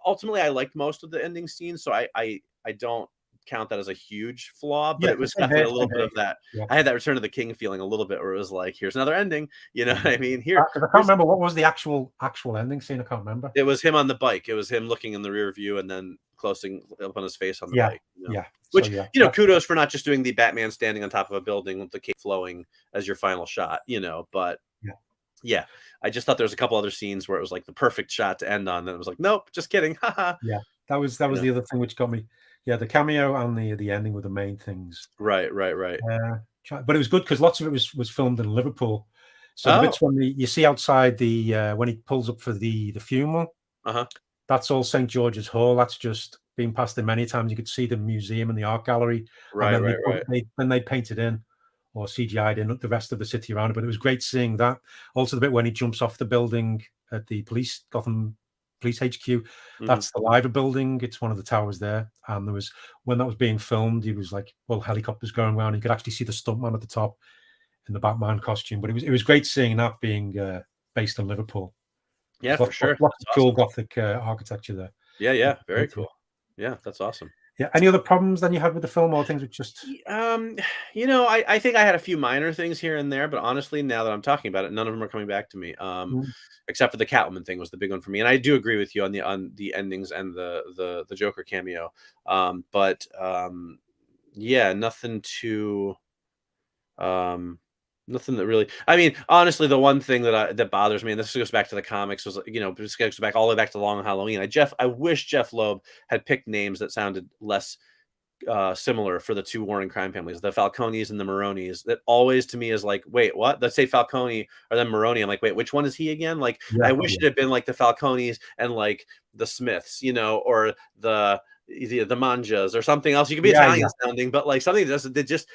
ultimately I liked most of the ending scenes, so I don't count that as a huge flaw, but Yeah, it was same definitely here, a little same bit here. of that. Yeah. I had that Return of the King feeling a little bit, where it was like, here's another ending. You know what I mean? I can't remember what was the actual ending scene. I can't remember. It was him on the bike. It was him looking in the rear view and then closing up on his face on the Yeah, bike. yeah. Which, So, yeah, kudos for not just doing the Batman standing on top of a building with the cape flowing as your final shot, but yeah, I just thought there was a couple other scenes where it was like the perfect shot to end on. Then it was like, nope, just kidding. Haha. Yeah, that was the other thing which got me. Yeah, the cameo and the ending were the main things. Right. But it was good because lots of it was filmed in Liverpool. So the Oh. bits when you see outside the when he pulls up for the funeral, that's all St. George's Hall. That's just been past there many times. You could see the museum and the art gallery. Right. Then they painted in or CGI'd in the rest of the city around it. But it was great seeing that. Also, the bit when he jumps off the building at the Gotham Police HQ. That's the Liver building. It's one of the towers there. And there was, when that was being filmed, he was like, well, helicopters going around. You could actually see the stuntman at the top in the Batman costume. But it was great seeing that being based in Liverpool. Yeah, for sure. Lots of cool Gothic architecture there. Yeah, very cool. Yeah, that's awesome. Yeah. Any other problems than you had with the film, or things which just? I think I had a few minor things here and there, but honestly, now that I'm talking about it, none of them are coming back to me. Except for the Catwoman thing was the big one for me, and I do agree with you on the endings and the Joker cameo. But yeah, nothing too. Nothing that really. I mean, honestly, the one thing that bothers me, and this goes back to the comics, was this goes back all the way back to Long Halloween. I wish Jeff Loeb had picked names that sounded less similar for the two Warren crime families, the Falcones and the Maronis. That always to me is like, wait, what? Let's say Falcone or then Maroni. I'm like, wait, which one is he again? Like, I wish it had been like the Falcones and like the Smiths, or the Manjas or something else. You could be Italian sounding, but like something that just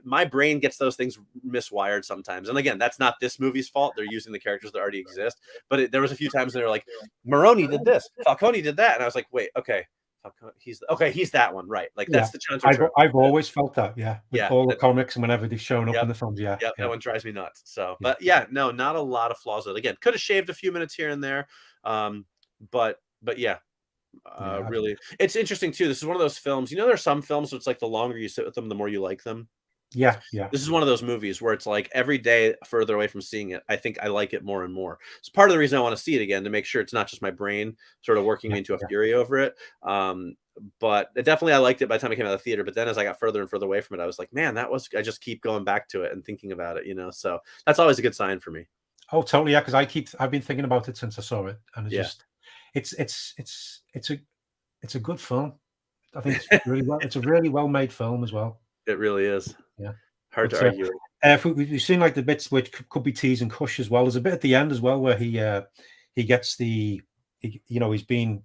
my brain gets those things miswired sometimes. And again, that's not this movie's fault. They're using the characters that already exist. But there was a few times they're like, Maroni did this, Falcone did that, and I was like, wait, okay. He's that one, right? Like that's the chance. I've always felt that, with all the comics and whenever they've shown up in the films, that one drives me nuts. So, but no, not a lot of flaws. Again, could have shaved a few minutes here and there, but yeah. Really, it's interesting too. This is one of those films. There are some films where it's like the longer you sit with them, the more you like them. Yeah. This is one of those movies where it's like every day further away from seeing it, I think I like it more and more. It's part of the reason I want to see it again, to make sure it's not just my brain sort of working into a fury over it. But definitely I liked it by the time I came out of the theater. But then as I got further and further away from it, I was like, man, I just keep going back to it and thinking about it, So that's always a good sign for me. Oh, totally. Yeah. Because I've been thinking about it since I saw it. And it's a good film. I think it's a really well-made film as well. It really is. Yeah. Hard to argue. If we've seen like the bits which could be tease and cush as well. There's a bit at the end as well where he gets he's been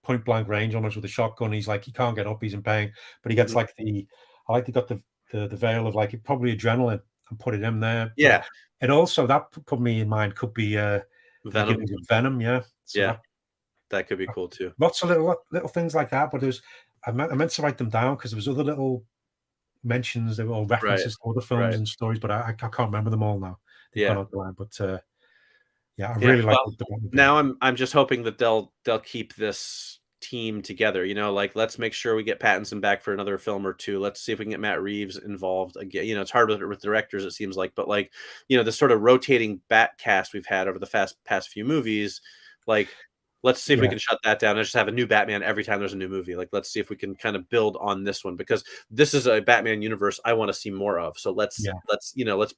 point blank range almost with a shotgun. He's like, he can't get up, he's in pain, but he gets like they got the veil of like probably adrenaline and put it in there. Yeah. And also that put me in mind could be Venom. Yeah. So that could be cool too. Lots of little things like that, but I meant to write them down because there was other little mentions that were references to other films and stories, but I can't remember them all now. They've gone out the line, but I really like it. Now I'm just hoping that they'll keep this team together. Like let's make sure we get Pattinson back for another film or two. Let's see if we can get Matt Reeves involved again. It's hard with directors, it seems like, but like the sort of rotating Bat cast we've had over the past few movies, like. Let's see if we can shut that down and just have a new Batman every time there's a new movie. Like, let's see if we can kind of build on this one, because this is a Batman universe I want to see more of. So let's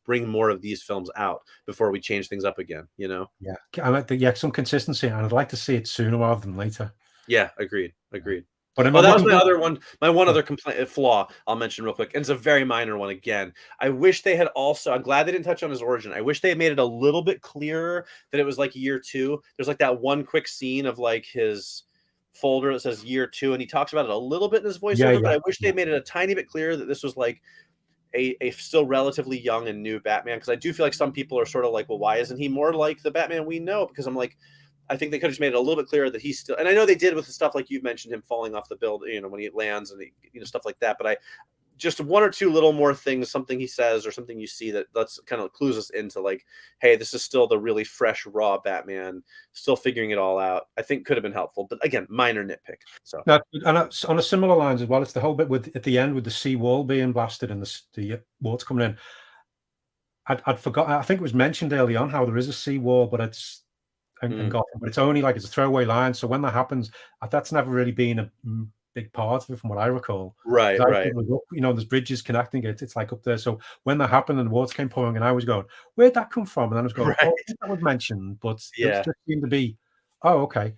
bring more of these films out before we change things up again. Yeah, I like some consistency, and I'd like to see it sooner rather than later. Yeah, agreed. But that was my other one. My one other flaw I'll mention real quick, and it's a very minor one again. I wish they had also. I'm glad they didn't touch on his origin. I wish they had made it a little bit clearer that it was like year 2. There's like that one quick scene of like his folder that says year 2, and he talks about it a little bit in his voiceover. But I wish they made it a tiny bit clearer that this was like a still relatively young and new Batman, because I do feel like some people are sort of like, well, why isn't he more like the Batman we know? Because I'm like, I think they could have just made it a little bit clearer that he's still, and I know they did with the stuff like you've mentioned, him falling off the building, when he lands and stuff like that. But just one or two little more things, something he says or something you see that's kind of clues us into like, hey, this is still the really fresh, raw Batman, still figuring it all out. I think could have been helpful, but again, minor nitpick. So Now, and that's on a similar lines as well. It's the whole bit with at the end with the seawall being blasted and the water coming in. I'd forgot. I think it was mentioned early on how there is a seawall, but it's and Gotham, but it's only like it's a throwaway line. So when that happens, that's never really been a big part of it, from what I recall. Right. You know, there's bridges connecting it. It's like up there. So when that happened and the water came pouring, and I was going, "Where'd that come from?" And then I was going, "Oh, that was mentioned," but it just seemed to be, "Oh, okay,"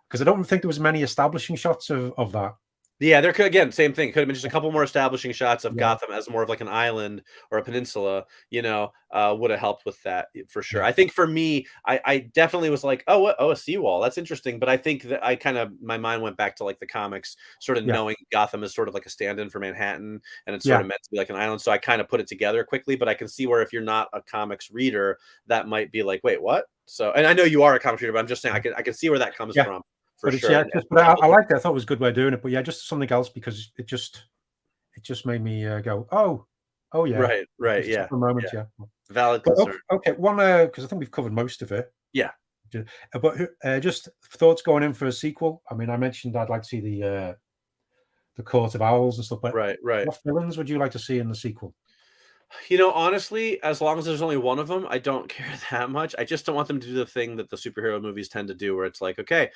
because I don't think there was many establishing shots of that. Yeah, there could, again, same thing. Could have been just a couple more establishing shots of Gotham as more of like an island or a peninsula, you know, would have helped with that for sure. I think for me, I definitely was like, a seawall. That's interesting. But I think that my mind went back to like the comics, sort of knowing Gotham is sort of like a stand-in for Manhattan, and it's sort of meant to be like an island. So I kind of put it together quickly, but I can see where if you're not a comics reader, that might be like, wait, what? So, and I know you are a comics reader, but I'm just saying I can see where that comes from. For sure. But I like that. I thought it was a good way of doing it. But yeah, just something else, because it just made me go, oh yeah, right, just for a moment, yeah. Valid concern. Okay, one because I think we've covered most of it. Yeah, but just thoughts going in for a sequel. I mean, I mentioned I'd like to see the Court of Owls and stuff. But right. what villains would you like to see in the sequel? You know, honestly, as long as there's only one of them, I don't care that much. I just don't want them to do the thing that the superhero movies tend to do, where it's like, okay,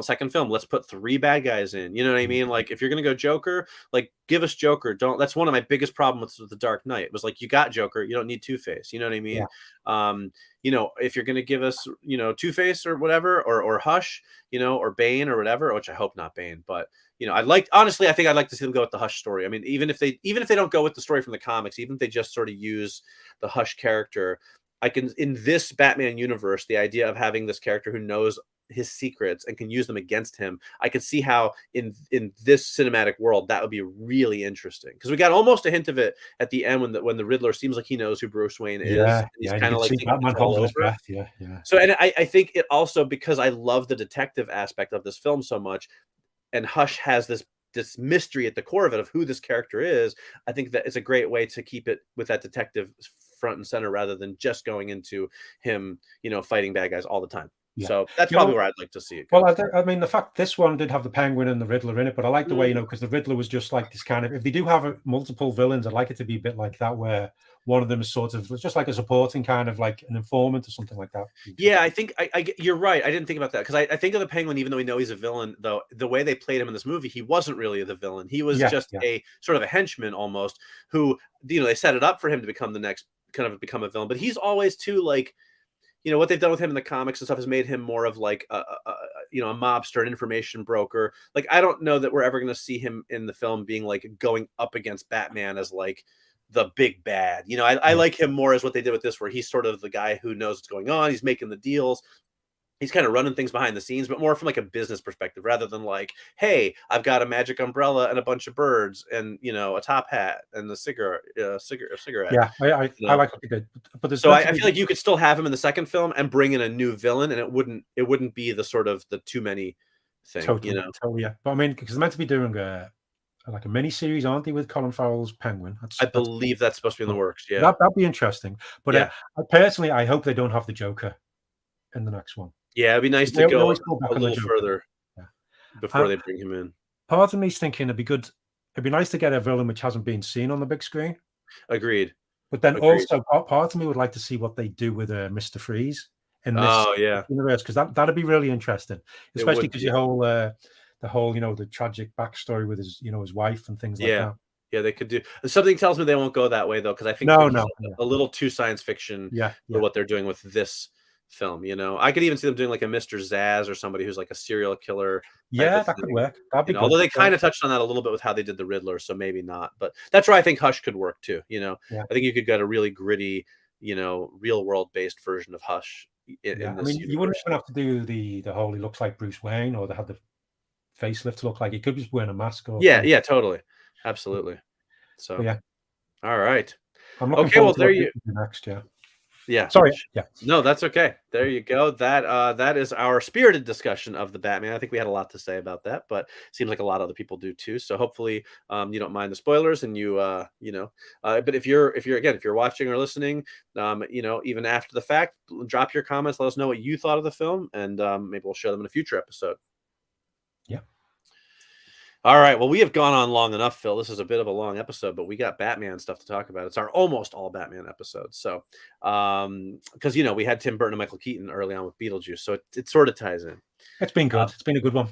second film, let's put 3 bad guys in. You know what I mean? Like, if you're gonna go Joker, like, give us Joker. Don't. That's one of my biggest problems with the Dark Knight. It was like, you got Joker, you don't need Two-Face. You know what I mean? Yeah. You know, if you're gonna give us, you know, Two-Face or whatever, or Hush, you know, or Bane or whatever, which I hope not Bane, but you know, honestly, I think I'd like to see them go with the Hush story. I mean, even if they don't go with the story from the comics, even if they just sort of use the Hush character, I can, in this Batman universe, the idea of having this character who knows his secrets and can use them against him, I could see how in this cinematic world that would be really interesting, because we got almost a hint of it at the end when the Riddler seems like he knows who Bruce Wayne is. Yeah, he's kind of like Batman holds his breath. Yeah. So, and I think it also, because I love the detective aspect of this film so much, and Hush has this mystery at the core of it of who this character is. I think that it's a great way to keep it with that detective front and center, rather than just going into him, you know, fighting bad guys all the time. Yeah. So that's probably where I'd like to see it go. Well, I mean, the fact this one did have the Penguin and the Riddler in it, but I like the way, you know, because the Riddler was just like this kind of, if they do have multiple villains, I'd like it to be a bit like that, where one of them is sort of just like a supporting kind of like an informant or something like that. Yeah, I think you're right. I didn't think about that, because I think of the Penguin, even though we know he's a villain, though the way they played him in this movie, he wasn't really the villain. He was just a sort of a henchman almost, who, you know, they set it up for him to become become a villain. But he's always too, like, you know, what they've done with him in the comics and stuff has made him more of like a mobster, an information broker. Like, I don't know that we're ever going to see him in the film being like going up against Batman as like the big bad. You know, I like him more as what they did with this, where he's sort of the guy who knows what's going on. He's making the deals. He's kind of running things behind the scenes, but more from like a business perspective, rather than like, hey, I've got a magic umbrella and a bunch of birds and, you know, a top hat and a cigarette. Yeah, I like what they did. But so I feel like you could still have him in the second film and bring in a new villain, and it wouldn't be the sort of the too many thing, totally, you know? Totally, yeah. But I mean, because they're meant to be doing like a mini series, aren't they, with Colin Farrell's Penguin? I believe that's supposed to be in the works. Yeah, that'd be interesting. But I personally, I hope they don't have the Joker in the next one. Yeah, it'd be nice to go a little further before they bring him in. Part of me's thinking it'd be nice to get a villain which hasn't been seen on the big screen. Agreed. But then also part of me would like to see what they do with Mr. Freeze in this universe, because that'd be really interesting, especially because the whole you know, the tragic backstory with his, you know, his wife and things like that. Yeah, they could do. Something tells me they won't go that way, though, because I think a little too science fiction for what they're doing with this film. You know, I could even see them doing like a Mr. Zaz or somebody who's like a serial killer. Yeah, that could work. That'd be good. Although they kind of touched on that a little bit with how they did the Riddler, so maybe not. But that's where I think Hush could work too. You know, I think you could get a really gritty, you know, real world based version of Hush. In this universe. You wouldn't even have to do the whole he looks like Bruce Wayne, or they had the facelift to look like he could just wearing a mask. Or yeah, totally, absolutely. So yeah, all right. I'm looking forward to there you next. Yeah. Yeah. Sorry. Yeah. No, that's okay. There you go. That is our spirited discussion of the Batman. I think we had a lot to say about that, but it seems like a lot of other people do too. So hopefully, you don't mind the spoilers, and but if you're watching or listening, even after the fact, drop your comments. Let us know what you thought of the film, and maybe we'll show them in a future episode. Yeah. All right. Well, we have gone on long enough, Phil. This is a bit of a long episode, but we got Batman stuff to talk about. It's our almost all Batman episode. So, because we had Tim Burton and Michael Keaton early on with Beetlejuice, so it sort of ties in. It's been good. It's been a good one.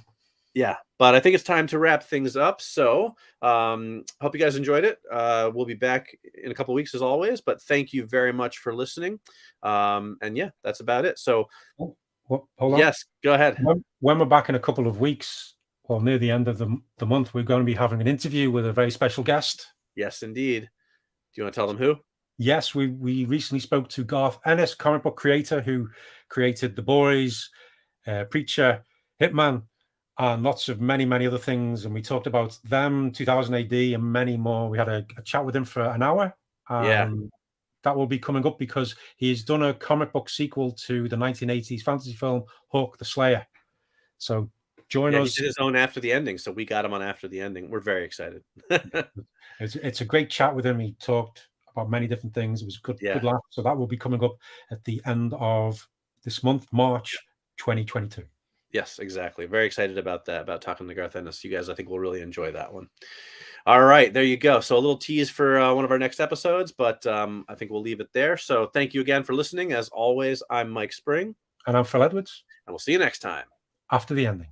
Yeah, but I think it's time to wrap things up. So, hope you guys enjoyed it. We'll be back in a couple of weeks as always. But thank you very much for listening. And yeah, that's about it. So, hold on. Yes, go ahead. When we're back in a couple of weeks, or near the end of the month, we're going to be having an interview with a very special guest. Yes, indeed. Do you want to tell them who? Yes, we recently spoke to Garth Ennis, comic book creator who created The Boys, Preacher, Hitman, and lots of many other things. And we talked about them, 2000 AD, and many more. We had a chat with him for an hour. Yeah. That will be coming up because he's done a comic book sequel to the 1980s fantasy film Hawk the Slayer. So join us. He did his own After the Ending, so we got him on After the Ending. We're very excited. It's a great chat with him. He talked about many different things. It was good laugh. So that will be coming up at the end of this month, March 2022. Yes, exactly. Very excited about that, about talking to Garth Ennis. You guys, I think, will really enjoy that one. All right, there you go. So a little tease for one of our next episodes, but I think we'll leave it there. So thank you again for listening. As always, I'm Mike Spring. And I'm Phil Edwards. And we'll see you next time. After the Ending.